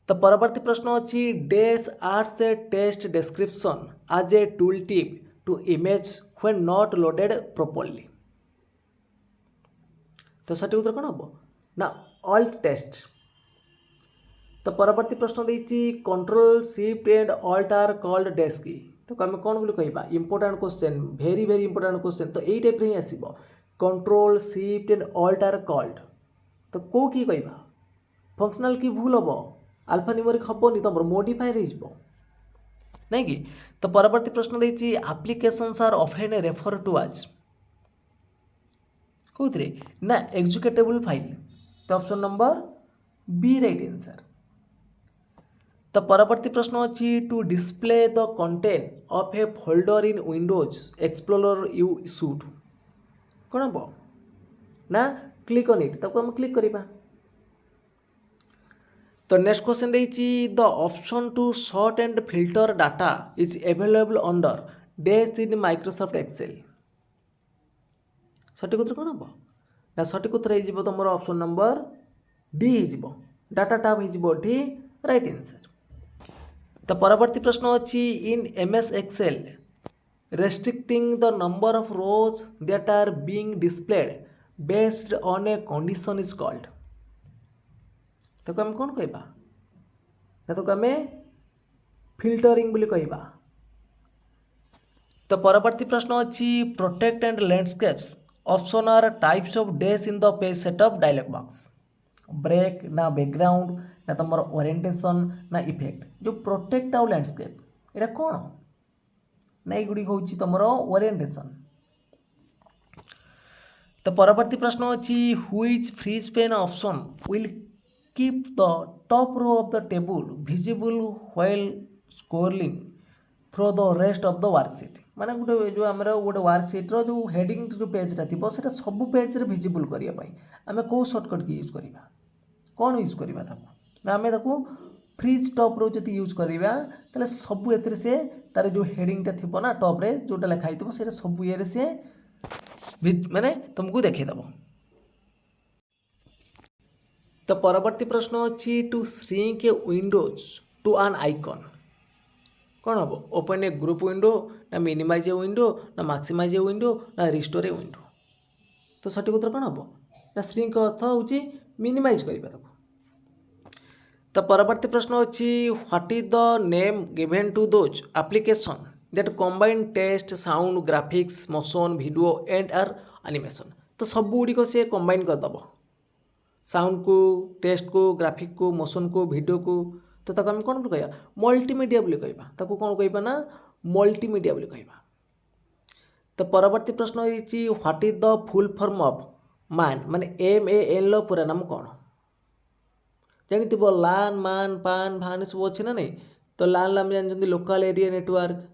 Speaker 1: तो परवर्ती प्रश्न अच्छी dash acts a text description as a tool tip to image when not loaded properly. तो सठिक उत्तर कौन हम ना ऑल्ट टेस्ट। तो परवर्ती प्रश्न देछि control shift and alt are called dash key. तो आम कौन बोली कहबा important question very very important question. तो यही टाइप ही आसो control shift and alt are called. तो कौ कि कहबा फंक्शनल की भूल हम अल्फा न्यूमेरिक हेनी तुम मोडिफायर हो नहीं कि। तो परवर्ती प्रश्न देछि applications are often refer to as कौन ना एग्जीक्यूटेबल फाइल। तो option number B right answer. तो परवर्ती प्रश्न अच्छी to display the content of a folder in Windows Explorer you should कौन हम ना क्लिक ऑन इट तक हम क्लिक करवा। तो नेक्स्ट क्वेश्चन देछि the option to sort and filter data is available under dash in Microsoft Excel. सठिक उत्तर कौन हम ना सठिक उत्तर हो तुम ऑप्शन नंबर डी हो डाटा टाप हो राइट आंसर। तो परवर्ती प्रश्न अच्छी in MS Excel restricting the number of rows that are being displayed based on a condition is called. तो आम कौन कहबा ना तो आम फिल्टरिंग बोली कहबा। तो परवर्ती प्रश्न अच्छी portrait and landscapes option are types of dash in the page setup dialog box break ना बैकग्राउंड ना तुम ओरिएंटेशन ना इफेक्ट। जो प्रोटेक्ट आउ लैंडस्केप यहाँ कौन ना युड़ी हूँ तुम ओरिएंटेशन। तो परवर्ती प्रश्न अच्छी which freeze pane option will keep the top row of the table visible while scrolling through the rest of the worksheet. माने गोटे जो आम गोटे वर्कशीट रो जो हेडिंग जो पेजटा थी से सब पेज विजिबल करने आम कौ सर्टकट की यूज करवा कौन यूज करवा ना आम फ्रीज टॉप रो जब यूज करवा ताले सब ए से तार जो हेडिंगटा थी ना टॉप रे जोटा लिखाई थो से सब ये सी माने तुमको देखीदेव। तो परवर्ती प्रश्न अच्छी to shrink a windows to an icon कौन हम ओपन ए ग्रुप विंडो ना मिनिमाइज ए विंडो ना मैक्सिमाइज ए विंडो ना रिस्टोर ए विंडो। तो सठिक उत्तर कौन हम ना श्रिंक अर्थ हूँ मिनिमाइज करवा। तो परवर्ती प्रश्न अच्छी what is the name given to those application that combine text sound graphics motion video and are animation. तो सब गुड़िक सी कंबाइन करदेव साउंड को टेक्स्ट को ग्राफिक को मोशन को वीडियो को। तो ताको हम कौन कहवा मल्टीमीडिया बोली कहवा ताको कौन कहवा ना मल्टीमीडिया बोली कहवा। तो परवर्ती प्रश्न होइछि what is the full form of MAN माने MAN लो पूरा नाम कौन जानी लान मान पान भान सब अच्छे ना नहीं। तो लान लाम जानते लोकल एरिया नेटवर्क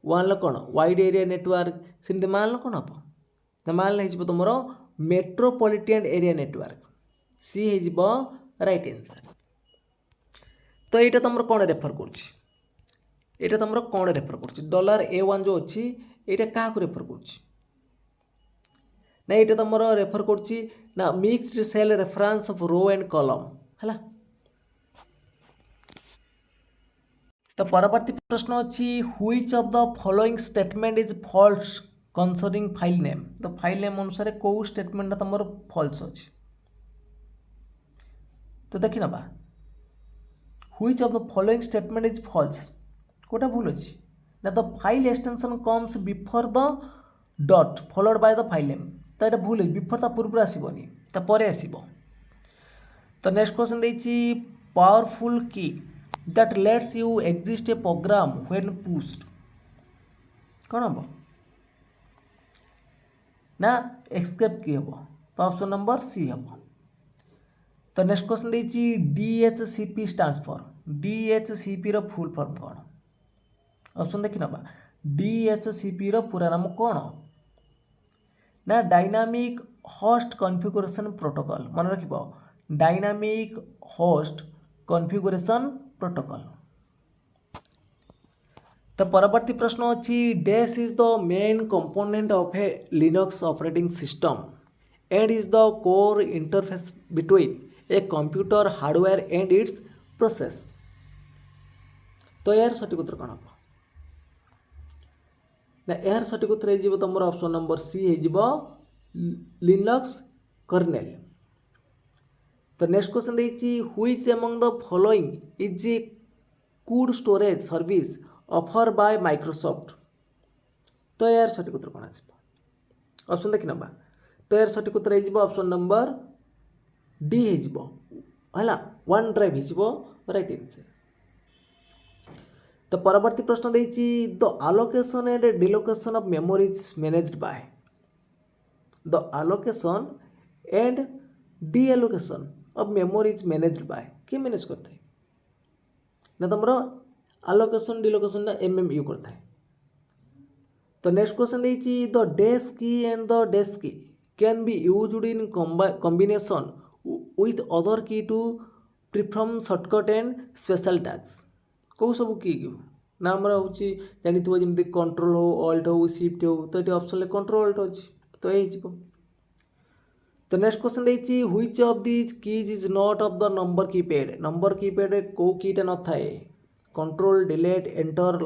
Speaker 1: वन कौन वाइड एरिया नेटवर्क सेमती मान कौन हम तो मान हो तुम मेट्रोपॉलिटन एरिया नेटवर्क सी हो राइट आंसर। तो यहाँ तुम कौन रेफर कर तुम कौन रेफर कर $A1 जो अच्छी यहाँ क्या रेफर कर ना ये तुम रेफर कर mixed cell reference of row and column है। तो परवर्ती प्रश्न अच्छी which of the following statement is false concerning file name. तो फाइल नेम अनुसार कौ स्टेटमेंट तुम फॉल्स अच्छी। तो देखी ना which of the following statement is false कोटा भूल अच्छी ना। The file extension comes before the dot followed by the file name. तो ये भूल बिफोर ता पूर्व आसबनी तापर आसब। तो नेक्स्ट क्वेश्चन देछि powerful key that lets you exit a program when pushed कौन हम ना एस्केप की हम। तो ऑप्शन नंबर सी हम। तो नेक्स्ट क्वेश्चन देछि DHCP स्टैंड्स फॉर DHCP रो फुल फॉर्म कौन ऑप्शन देखि नबा DHCP रो पूरा नाम कौन ना डायनामिक होस्ट कॉन्फ़िगरेशन प्रोटोकॉल मन रखिबो डायनामिक होस्ट कॉन्फ़िगरेशन प्रोटोकॉल। तो परवर्ती प्रश्न अच्छी dash is the main component of A Linux operating system and is the core interface between a computer hardware and it's process. तो यार सठिक उत्तर कौन हम ना यार सठिक उत्तर हो तुम ऑप्शन नंबर सी हो लिनक्स कर्नेल। तो नेक्स्ट क्वेश्चन देखिए which among the following is A could storage service offer bye Microsoft. तो यार सठिक उत्तर कौन आसो ऑप्शन देखि नबा तो यार सठिक उत्तर हो ऑप्शन नंबर डी हो वन ड्राइव हो राइट आंसर। तो परवर्ती प्रश्न देछि the allocation and deallocation of memories managed by the allocation and deallocation of memories managed by किए मैनेज करता है ना तुम आलोकेशन डिलोकेशन ना MMU करता है। तो नेक्स्ट क्वेश्चन देछि the dash key and the dash key can be used in combination with other key to perform shortcut and special task कौ सब की ना आमर हूँ जानी जमी कंट्रोल हो अल्ट हो शिफ्ट हो तो ये ऑप्शन कंट्रोल अल्ट अच्छी तो ये तो नेक्स्ट क्वेश्चन देछि which of these keys is not of the number keypad को कीटा न थाए कंट्रोल डिलीट एंटर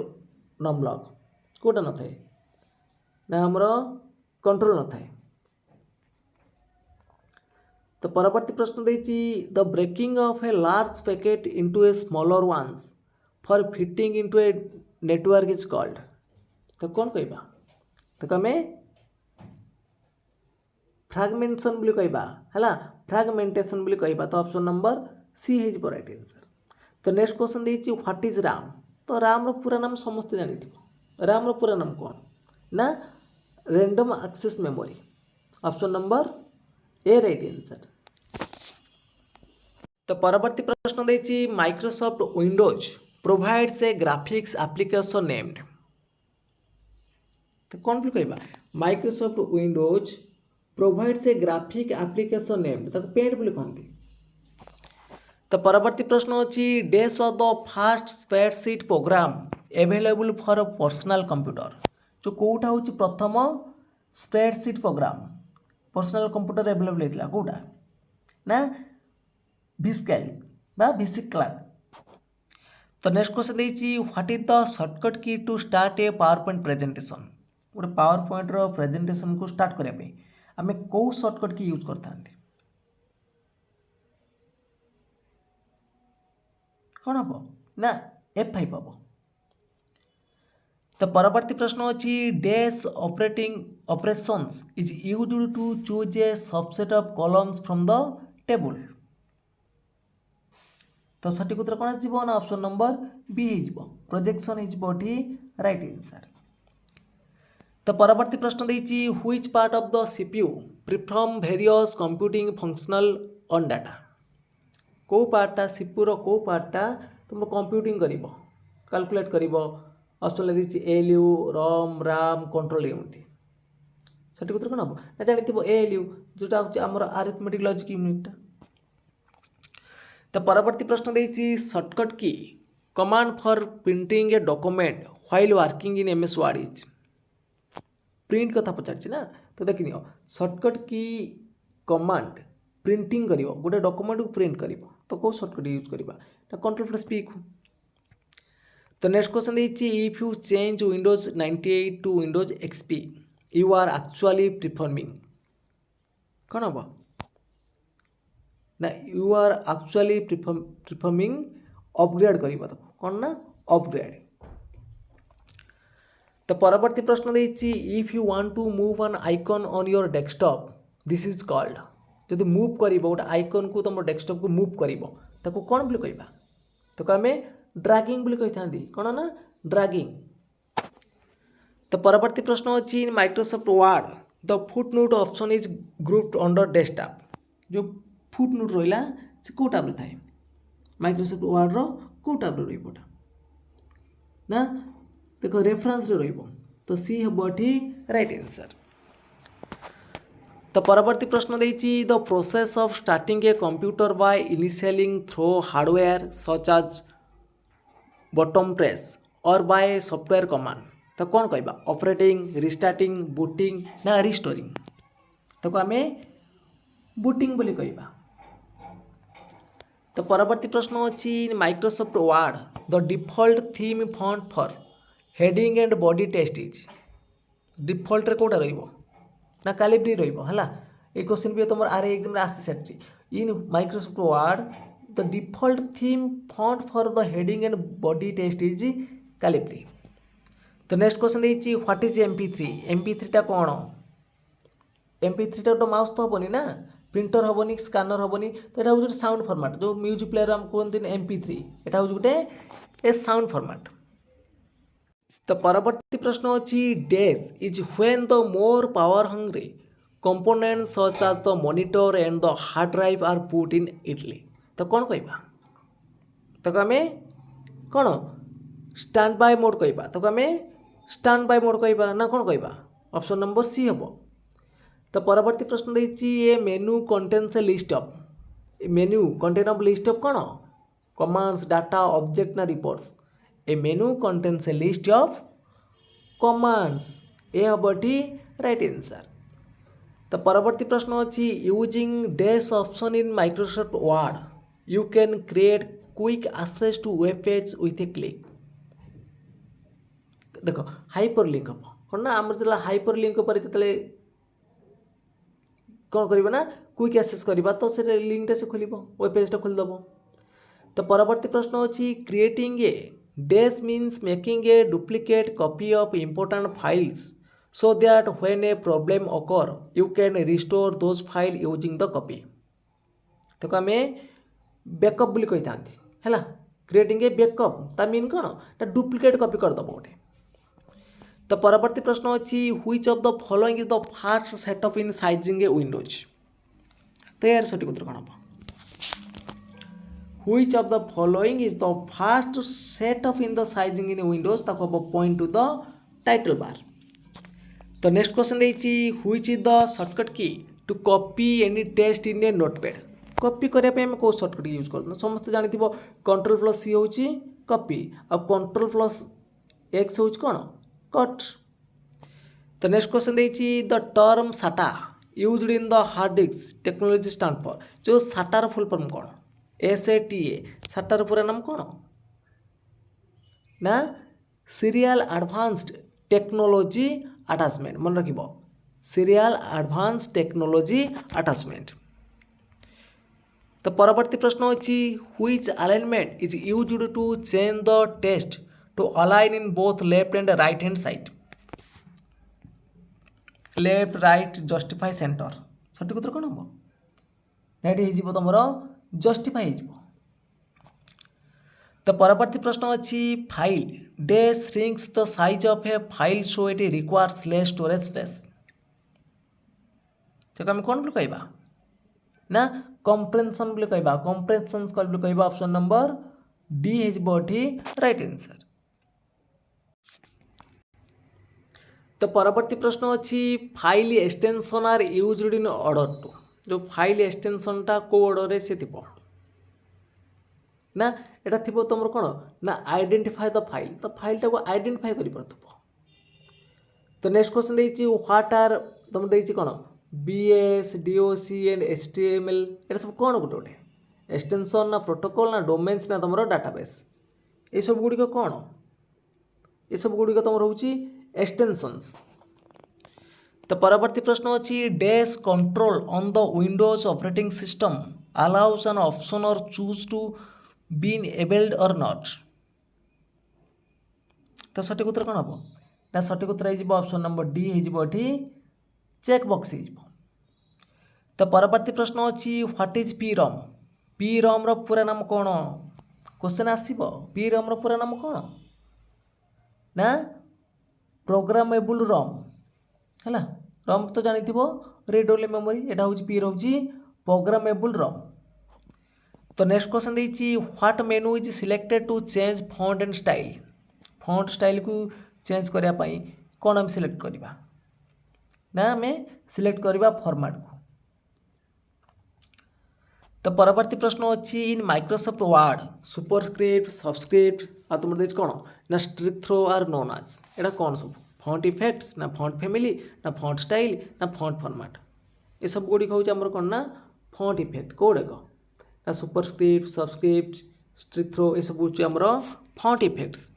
Speaker 1: नमलॉक कोटा न थाए ना आमर कंट्रोल न थाए। तो परवर्ती प्रश्न देछि the breaking of a large packet into a smaller ones for fitting into a network is called. तो कौन कहबा तो कमे फ्रैगमेंटेशन बोली कहबा हला फ्रैगमेंटेशन बोली कहबा तो ऑप्शन नंबर सी हो राइट आंसर। तो नेक्स्ट क्वेश्चन देछि व्हाट इज RAM। तो RAM रो पूरा नाम समस्त जानि थिबो RAM रो पूरा नाम कौन ना random access memory option number A right answer. तो परवर्ती प्रश्न देछि Microsoft Windows provides a graphics application named. तो कौन भी कहबा Microsoft Windows provides a graphic application named ताको पेंट बोली कहती। तो परवर्ती प्रश्न अच्छी dash of the first spreadsheet program available for personal computer जो कौटा हूँ प्रथम spreadsheet program personal computer available होता कौटा ना भिस्केल बा भिसिक्लाक। तो नेक्स्ट क्वेश्चन देछि what is the shortcut key to start a power point presentation गोटे पावर पॉइंट रो प्रेजेंटेशन को स्टार्ट करने आम कौ शॉर्टकट की यूज करता कौन हम ना F5 हम। तो परवर्ती प्रश्न अच्छी dash operations is used to choose a subset of columns from the table. तो सठिक उत्तर कौन आसो ना ऑप्शन नंबर बी हो प्रोजेक्शन हो राइट आंसर। तो परवर्ती प्रश्न देछि which part of the CPU perform various computing functional on data. को पार्टा CPU रो को पार्टा तुम कंप्यूटिंग करिवो कैलकुलेट करिवो ऑप्शन ले देछि ALU ROM RAM control unit सठिक उत्तर कौन हम ना जानी ALU जोटा हूँ आमर अरिथमेटिक लॉजिक यूनिट। तो परवर्ती प्रश्न देछि शॉर्टकट की command for printing a document while working in MS word is. Print कथा पचार ना तो देख नियो शॉर्टकट की कमांड प्रिंटिंग करिवो गोटे डॉक्यूमेंट को प्रिंट करिवो तो को शॉर्टकट यूज करबा ना Ctrl+P को। तो नेक्स्ट क्वेश्चन देछि if you change Windows 98 to Windows XP you are actually performing कौन हम ना you are actually performing upgrade करबा तो कौन ना अपग्रेड। तो परवर्ती प्रश्न देछि if you want to move an icon on your desktop this is called जदि मूव कर गोटे आइकन को तुम डेस्कटॉप को मूव कर कौन बोली कहबा तो आम ड्रैगिंग बोली कही था कौन ना ड्रैगिंग। तो परवर्ती प्रश्न अच्छी in Microsoft Word the footnote option is grouped under desktop जो फुटनोट रहा से कौ टैब थाए माइक्रोसॉफ्ट वर्ड रो कौ टैब रहा ना देख रेफरेंस रो तो सी हम ये राइट आंसर। तो परवर्ती प्रश्न देती the process of starting a computer by initialing through hardware such as button press or by software command तो कौन कहबा ऑपरेटिंग रिस्टार्टिंग बूटिंग ना रिस्टोरिंग तो आम बूटिंग बोली कहबा। तो परवर्ती प्रश्न अच्छी Microsoft Word the default theme font for heading and body text is default रे कोटा रहिबो ना कैलिब्री रहिबो हला ए क्वेश्चन भी तुम आर एग्जाम रे आसी सारची in Microsoft Word the default theme font for the heading and body text is Calibri. तो नेक्स्ट क्वेश्चन देछि व्हाट इज MP3 MP3 टा कोन MP3 टा तो माउस तो हबनी ना प्रिंटर हबनी स्कैनर हबनी तो एटा होजे साउंड फॉर्मेट जो म्यूजिक प्लेयर हम कोन दिन MP3 एटा होजे गुटे ए साउंड फॉर्मेट। तो परवर्ती प्रश्न अच्छी dash is when the more power hungry components such as the monitor and the hard drive are put in idle तो कौन कहबा तो आम कौन स्टैंड बाय मोड कहबा तो आम स्टैंड बाय मोड कहबा ना कौन कहबा ऑप्शन नंबर सी हम। तो परवर्ती प्रश्न देछि a menu contains a list of menu contain of list of कौन कमांड्स डाटा ऑब्जेक्ट ना reports a menu contains a list of commands ए हबटी राइट आंसर। तो परवर्ती प्रश्न अच्छी using dash option in Microsoft Word you can create quick access to web page with a click देख hyperlink हम कौन ना आम जो हाइपर लिंक पर जो कौन करना ना क्विक एक्सेस करवा तो से लिंकटा से खोल वेब पेजटा खोलीदेव। तो परवर्ती प्रश्न अच्छी creating a dash means making a duplicate copy of important files so that when a problem occur you can restore those file using the copy तो आम बैकअप बोली कही था है क्रिएटिंग ए बैकअप ता मीन कौन ता डुप्लिकेट कॉपी करदेव गोटे। तो परवर्ती प्रश्न अच्छी which of the following is the first setup in sizing a windows तो यार सठिक उत्तर कौन हम which of the following is the first setup in the sizing in windows ताको हम point to the title bar. तो नेक्स्ट क्वेश्चन देछि which is the shortcut key to copy any text in a notepad copy करने आम कौ shortcut use कर समस्त जानी Ctrl+C हूँ कॉपी आ Ctrl+X हूँ कौन कट। तो नेक्स्ट क्वेश्चन देछि द टर्म साटा used in the hard disk technology stand for जो साटार फुल फॉर्म कौन SATA साटार पूरा नाम कौन ना सीरियल एडवांस्ड टेक्नोलॉजी अटैचमेंट मन रख सीरियल एडवांस टेक्नोलॉजी अटैचमेंट। तो परवर्ती प्रश्न अच्छी which alignment is used to change the text to align in both left and right hand side left right justify centre सठिक उत्तर कौन हम ये तुम जस्टिफाई हो। तो परवर्ती प्रश्न अच्छी file dash shrinks the size of A file so it requires less storage space तो आम कौन बोली कहबा ना कंप्रेंशन बोली कहबा कंप्रेंशन कहबा ऑप्शन नंबर डी हो राइट आंसर। तो परवर्ती प्रश्न अच्छी file extension are used in order to जो फाइल एक्सटेंशन टा को ऑर्डर से थी ना एटा थी तुम कौन ना आइडेंटिफाई द फाइल तो फाइल टाक आइडेंटिफाई कर पार। तो नेक्स्ट क्वेश्चन देछि व्हाट आर तुम देछि कौन BS DOC एंड HTML एटा सब कौन गोटे गोटे एक्सटेंशन ना प्रोटोकॉल ना डोमेन्स ना तुम डाटाबेस ये सब गुड़िक कौन ये सब गुड़िक तुम रोचे एक्सटेंशंस। तो परवर्ती प्रश्न अच्छी dash control on the Windows operating system allows an option और चूज टू बीन एबल्ड और नॉट तो सठिक उत्तर कौन हम ना सठिक उत्तर हो ऑप्शन नंबर डी हो चेक बॉक्स हो। तो परवर्ती प्रश्न अच्छी व्हाट इज पी रम रो पूरा नाम कौन क्वेश्चन आसीबो पी रम रो पूरा नाम कौन ना प्रोग्रामेबल रम है रम तो जानी रीड ओनली मेमोरी एटा हूँ पी रोची प्रोग्रामेबल रम। तो नेक्स्ट क्वेश्चन देखिए what menu is selected to change font and style. Font style को चेंज करने कौन आम सिलेक्ट करवा ना आम सिलेक्ट करवा फॉर्मेट को। तो परवर्ती प्रश्न अच्छी in Microsoft Word superscript subscript आ तुम देखिए कौन ना streak throw are known as यहाँ कौन सब फॉन्ट इफेक्ट्स ना फॉन्ट फैमिली ना फॉन्ट स्टाइल ना फॉन्ट फॉर्मेट ये सब गुड़िक हूँ आमर कौन ना फॉन्ट इफेक्ट कौड़क ना सुपरस्क्रिप्ट सबस्क्रिप्ट स्ट्रिक थ्रो ये सब हूँ आमर फॉन्ट इफेक्ट्स।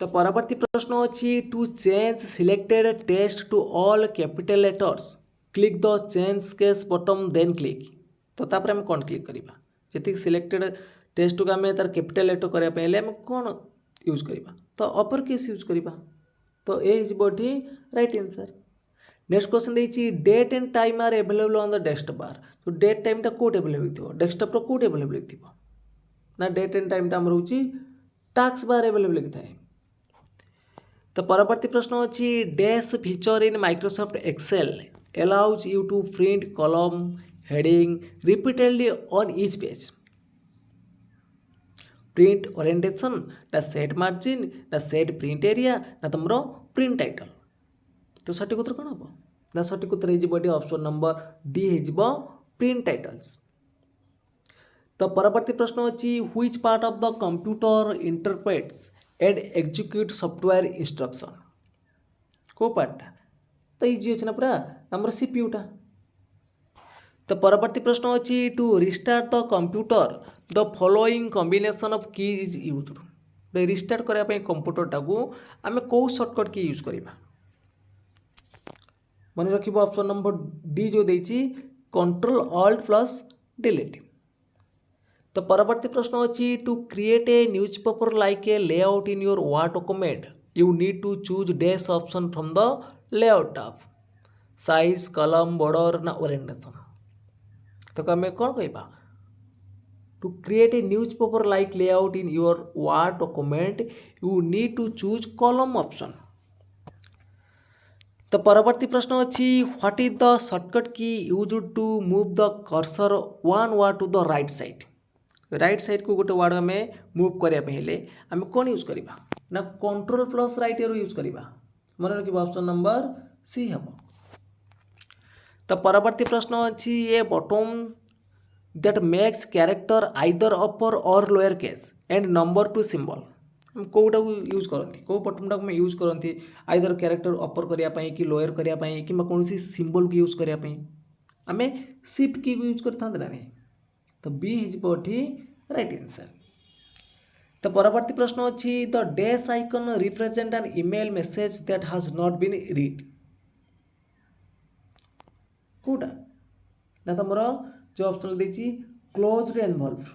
Speaker 1: तो परवर्ती प्रश्न अच्छी to change selected text to all capital letters click the change case button then click. तो तापर आम कौन क्लिक करवा जी सिलेक्टेड टेक्स्ट को आम तार कैपिटल लेटर करने कौन यूज करवा तो अपर केस यूज करवा तो ये राइट आंसर। नेक्स्ट क्वेश्चन देखिए date and time are available on the desktop bar. तो डेट टाइमटा कौट अवेलेबल थी डेस्कटॉप कौट अवेलेबल थी ना डेट एंड टाइमटा आम रोचे टास्क बार अवेलेबल लिखी थाए। तो परवर्ती प्रश्न अच्छी dash feature in Microsoft Excel allows you to print column heading repeatedly on each page. Print orientation ना सेट मार्जिन ना सेट प्रिंट एरिया ना तुम प्रिंट टाइटल। तो सठिक उत्तर कौन हम ना सठिक उत्तर हो ऑप्शन नंबर डी हो प्रिंट टाइटल्स। तो परवर्ती प्रश्न अच्छी which part of the computer interprets and execute software instruction को पार्टा तो इजी अच्छे ना पूरा आमर सीपीयूटा। तो परवर्ती प्रश्न अच्छी to restart the computer the following combination of key is use. Restart करने कंप्यूटरटा को आम कौ सर्टकट की यूज करवा मन रख ऑप्शन नंबर डी जो देती कंट्रोल ऑल्ट प्लस डिलीट। तो परवर्ती प्रश्न अच्छी to create a newspaper like a layout in your word document you need to choose dash option from the layout tab size column border ना orientation. तो आम कौन कहवा to create a newspaper like layout in your word document you need to choose column option. तो परवर्ती प्रश्न अच्छी what is the shortcut key use to move the cursor one word to the right side को गोटे word आम move करने आम कौन यूज करवा ना control plus right arrow use करवा मन रख ऑप्शन नंबर सी हम। तो परवर्ती प्रश्न अच्छी a button that makes character either upper or lower case and number to symbol कौटा यूज करती कौ बटनटा को यूज करती आइदर कैरेक्टर अपर करने कि लोअर करने कि कौन सिंबल को यूज करने आम शिफ्ट की यूज करता ना नहीं। तो बी होठी राइट आंसर। तो परवर्ती प्रश्न अच्छी the dash icon represent an email message that has not been read कौटा ना तुम जो ऑप्शन देती क्लोज्ड एनवल्व।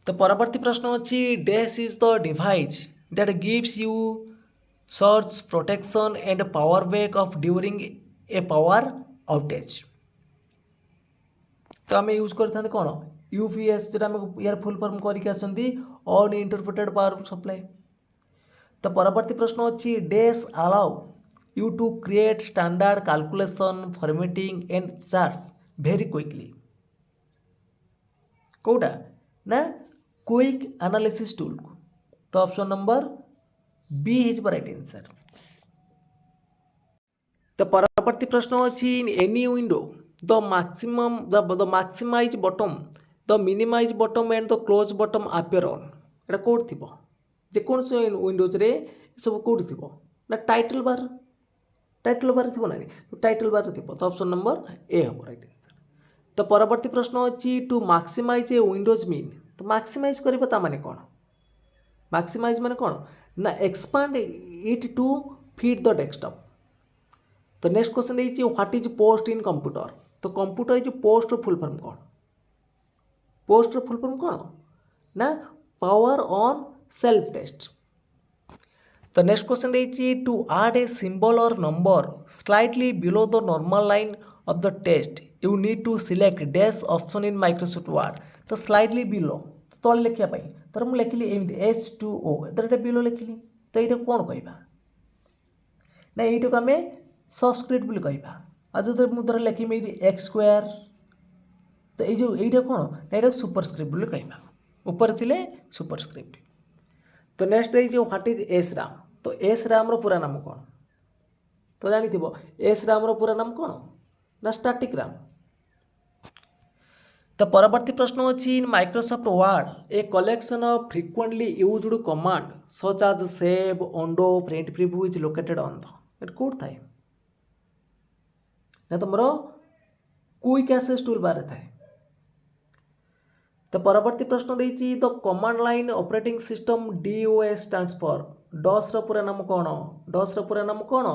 Speaker 1: तो परवर्ती प्रश्न अच्छी dash is the device that gives you surge protection and power backup during a power outage. तो आम यूज करते कौन यूपीएस जो आम यार फुल फॉर्म करके ऑन इंटरप्रेटेड पावर सप्लाई। तो परवर्ती प्रश्न अच्छी dash allow you to create standard calculation formatting and charts very quickly कौटा ना क्विक एनालिसिस टूल को। तो option number B is right answer. तो परवर्ती प्रश्न अच्छी इन any window the maximize button the minimize button and the close button appear on एटा कौट थी जेकोसी विंडोज रे सब कौट थी ना टाइटल बार थी ना तो टाइटल बार थी। तो ऑप्शन नंबर ए हम राइट आंसर। तो परवर्ती प्रश्न अच्छी to maximise a windows mean तो मैक्सिमाइज करता माने कौन मैक्सिमाइज माने कौन ना expand it to fit the desktop. तो नेक्स्ट क्वेश्चन देखिए what is POST in computer. तो computer is POST full form कौन पोस्ट फुल फॉर्म कौन ना पावर ऑन सेल्फ टेस्ट। तो नेक्स्ट क्वेश्चन देखिए to add a symbol or number slightly below the normal line of the text you need to select dash option in Microsoft word. तो slightly below तो तले लिखापी तर मुझे लिखिली एमती H2O ये below लिखिली तो ये कौन कहवा ना यू आम सबस्क्रिप्ट बोली कहवा आज जो मुझे लिखी x² तो ये कौन ये सुपरस्क्रिप्ट बोली कहवा ऊपर थिले सुपरस्क्रिप्ट। तो नेक्स्ट देखिए व्हाट इज एस राम। तो एस राम रो पूरा नाम कौन तो जानी थी एस राम रो पूरा नाम कौन ना स्टैटिक राम। तो परवर्ती प्रश्न अच्छी in Microsoft Word a collection of frequently used command such as save undo print preview is located on the code थाए ना तुमरो क्विक एक्सेस टूल बार थाए। तो परवर्ती प्रश्न देछि the command line operating system DOS stands for DOS रो पूरा नाम कौन डॉस रो पूरा नाम कौन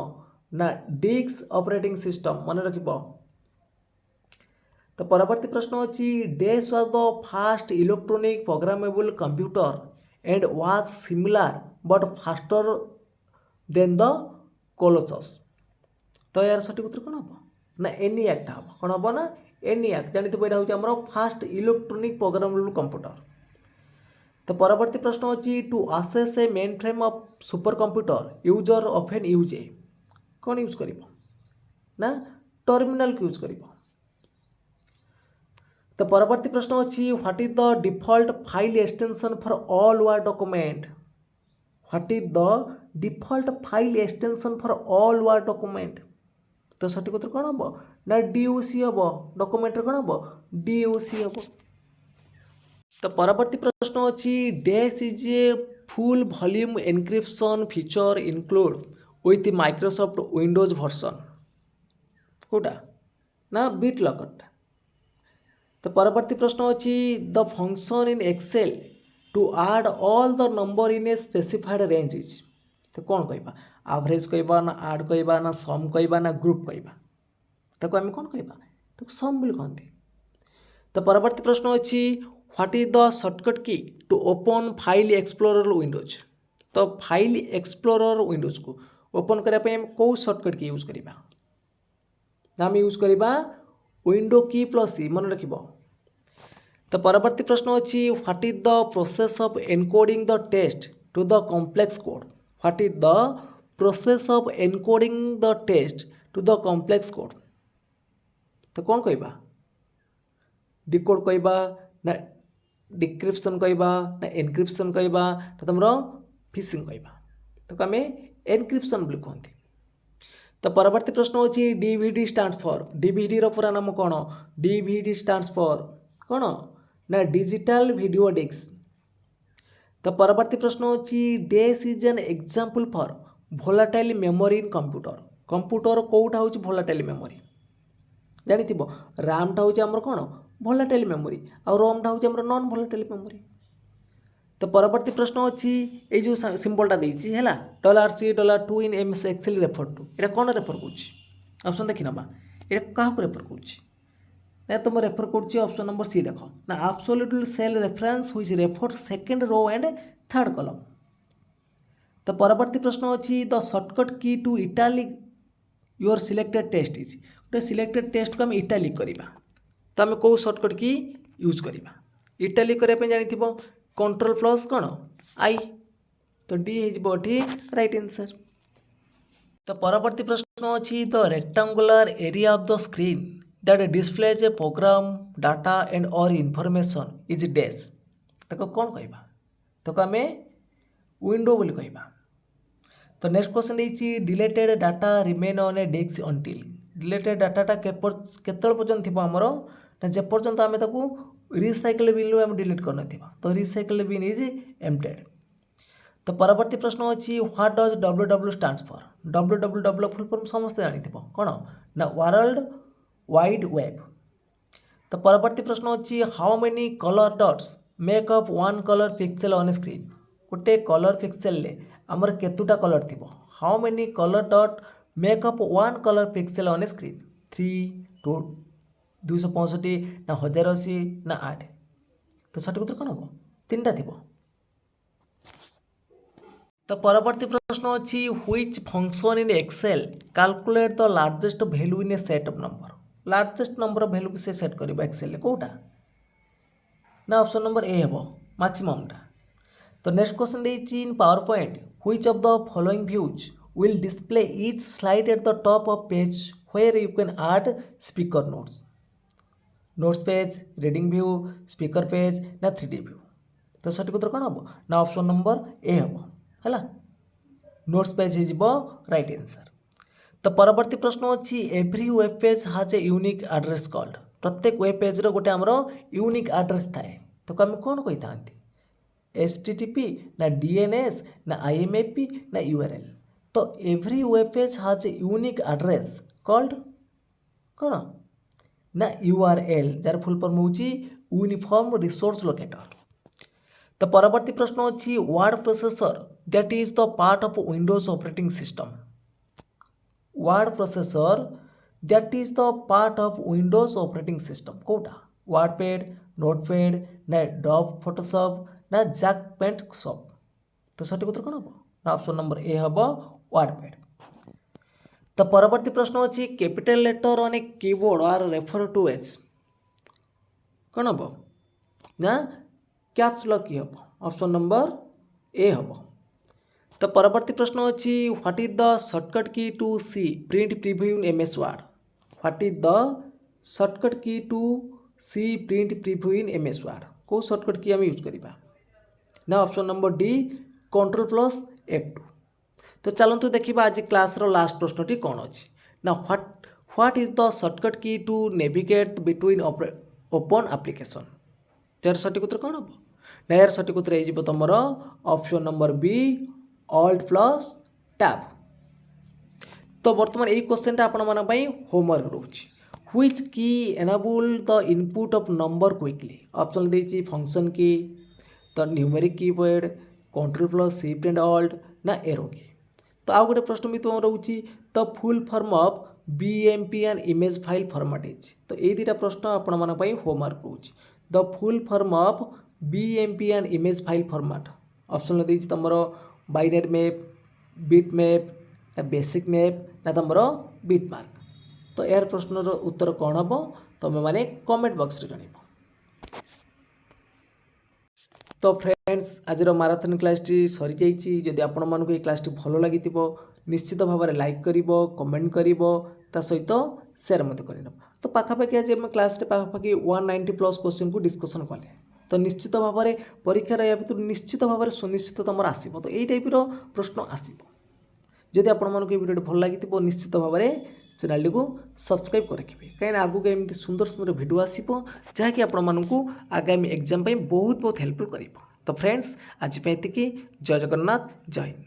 Speaker 1: ना डिक्स ऑपरेटिंग सिस्टम मन रखिबो। तो परवर्ती प्रश्न अच्छी dash was the first electronic programmable computer and was similar but faster than the Colossus. तो यार सठिक उत्तर कौन हम ना एनियाक हम कौन हम ना एनियाक जानी यहाँ हूँ आम फास्ट इलेक्ट्रॉनिक प्रोग्रामेबल कंप्यूटर। तो परवर्ती प्रश्न अच्छी to access a mainframe of supercomputer user often use a कौन यूज कर ना टर्मिनल यूज कर। तो परवर्ती प्रश्न अच्छी what is the default file extension for all word document what is the default file extension for all word document. तो सठिक उत्तर कौन हम ना DOC हम डॉक्यूमेंट कौन हम DOC हम। तो परवर्ती प्रश्न अच्छी dash is a full volume encryption feature include with Microsoft Windows version कोटा ना बिट लॉकर। तो परवर्ती प्रश्न अच्छी the function in Excel to add all the number in a specified range is. तो कौन कहवा एवरेज कहवा ना आड कहवा ना सम कहवा ना ग्रुप कहवा ताको आम कौन कहवा तो सम बोली कहती। तो परवर्ती प्रश्न अच्छी what is the shortcut key to open file explorer windows. तो फाइल एक्सप्लोरर विंडोज को ओपन करने कौ शॉर्टकट की यूज करवा आम यूज करवा विंडो की प्लस सी मन रखिबो। तो परवर्ती प्रश्न अच्छी what is the process of encoding the test to the complex code what is the process of encoding the test to the complex code. तो कौन कहवा डिकोड कहवा ना डिक्रिप्शन कहवा ना एनक्रिप्शन कहवा ना तुम फिशिंग कहवा तो आम एनक्रिप्शन बोली कहती। तो परवर्ती प्रश्न अच्छी DVD स्टैंड्स फॉर DVD रो पूरा नाम कौन DVD स्टैंड्स फॉर कौन ना डिजिटल वीडियो डिस्क। तो परवर्ती प्रश्न अच्छी dash is an example for volatile memory in computer computer कौटा हूँ भोलाटाइल मेमोरी जानी थी RAM टा हूँ आमर कौन भोलाटाइल मेमोरी आ ROM टा हूँ आमर नॉन भोलाटाइल मेमोरी। तो परवर्ती प्रश्न अच्छी ये जो सिंबलटा देती है $C $2 in MS Excel refer to ये कौन रेफर कर ऑप्शन देखी ना ये क्या रेफर कर तुम रेफर कर ऑप्शन नंबर सी देख ना absolute cell reference which refer second row and third column. तो परवर्ती प्रश्न अच्छी the shortcut key to italic your selected test is गोटे सिलेक्टेड टेस्ट को आम इटालिक करवा तो आम कौ शॉर्टकट की यूज करवा इटालिक करने जानी कंट्रोल प्लस कौन I तो D हो राइट आंसर। तो परवर्ती प्रश्न अच्छी the rectangular area of the screen that displays a program data and or information is dash ताको कौन कहवा तो आम विंडो बोली कहवा। तो नेक्स्ट क्वेश्चन देछि deleted data remain on a disk until deleted डाटाटा केतल पर्यंत थी आमर ना जे पर्यंत आम ताकू रिसाइकल बिन आम डिलीट करना तो रिसाइकल बिन इज एम्प्टेड। तो परवर्ती प्रश्न अच्छी what does WWW stands for WWW full form समस्त जानी कौन ना वर्ल्ड वाइड वेब। तो परवर्ती प्रश्न अच्छी how many colour dots make up one colour pixel on screen गोटे कलर पिक्सेल ले आमर केतुटा कलर थी how many colour dot make up one colour pixel on screen 3 2 265 ना 1080 ना 8। तो सठिक उत्तर कौन हम 3टा थी। तो परवर्ती प्रश्न अच्छी which function in Excel calculate the largest value in a set of number largest number of value से सेट कर एक्सेल कोटा ना ऑप्शन नंबर ए हम मैक्सिममटा। तो नेक्स्ट क्वेश्चन देछि in power point which of the following views will display each slide at the top of page where you can add speaker notes. Notes page, reading view, speaker page ना 3D view. तो सठिक उत्तर कौन हम ना option number ए हम है notes page हो राइट आंसर। तो परवर्ती प्रश्न अच्छी एवरी वेब पेज हाज ए यूनिक एड्रेस कॉल्ड। प्रत्येक वेब पेज रो गोटे आमर यूनिक एड्रेस थाए तो आम कौन कही था HTTP ना DNS ना IMAP ना URL। तो एवरी वेब पेज हाज ए यूनिक एड्रेस कॉल्ड कौन ना URL जार फुल फॉर्म होची यूनिफॉर्म रिसोर्स लोकेटर। तो परवर्ती प्रश्न अच्छी word processor that is the part of Windows operating system. Word processor that is the part of Windows operating system कोटा वर्डपैड, नोटपैड ना डॉब फोटोशॉप ना जैक पेंट शॉप। तो सठिक उत्तर कौन हम ना ऑप्शन नंबर ए हम वर्डपैड। तो परवर्ती प्रश्न अच्छी capital letter on a keyboard are refer to as कौन हम ना कैप्स लॉक ही हम ऑप्शन नंबर ए हम। तो परवर्ती प्रश्न अच्छी what is the shortcut key to see print preview in MS Word. What is the shortcut key to see print preview in MS Word को शॉर्टकट की आम यूज करवा ना ऑप्शन नंबर डी Ctrl+F2। तो चलतु देखा आज class रो last प्रश्नटी कौन अच्छी ना what is the shortcut key to navigate between open application. यार सठिक उत्तर कौन हम ना यार सठिक उत्तर हो तुम ऑप्शन नंबर बी Alt+Tab। तो बर्तमान यही क्वेश्चन आपण होमवर्क रोचे व्हिच की enable the input of number quickly. Option देती फंक्शन की तो न्यूमेरिक कीपैड Ctrl+Shift+Alt ना एरो की। तो आउ गोटे प्रश्न भी तुम रोचे the full form of BMP and image file format is. तो ये दुटा प्रश्न आपण होमवर्क रोचे the full form of BMP and image file format. Option देती तुम बाइनरी मैप, बिट मैप ना बेसिक मैप ना तुम बिट मार्क। तो यार प्रश्नर उत्तर कौन हम तुम मैंने कमेंट बॉक्स रे जणाइब। तो फ्रेंड्स आज माराथन क्लास सरी जाइए। जदि आपण मानक ये क्लास भल लगी निश्चित भाव में लाइक कर कमेंट कर सहित सेयार कर। तो पाखापाखि आज आम क्लास पाखापाखि 190+ क्वेश्चन को डिस्कसन कले। तो निश्चित भाव में परीक्षार या भर निश्चित भाव में सुनिश्चित तुम आसो। तो यही टाइप प्रश्न आसो। जदि आपण मानक ये वीडियो भल लगी निश्चित भाव में चैनल को सब्सक्राइब कर रखिए कहीं आगू एमती सुंदर सुंदर वीडियो आसो जहाँकि आपण मानक आगामी एग्जाम बहुत बहुत हेल्पफुल कर। तो फ्रेंड्स आज ये जय जगन्नाथ जय हिंद।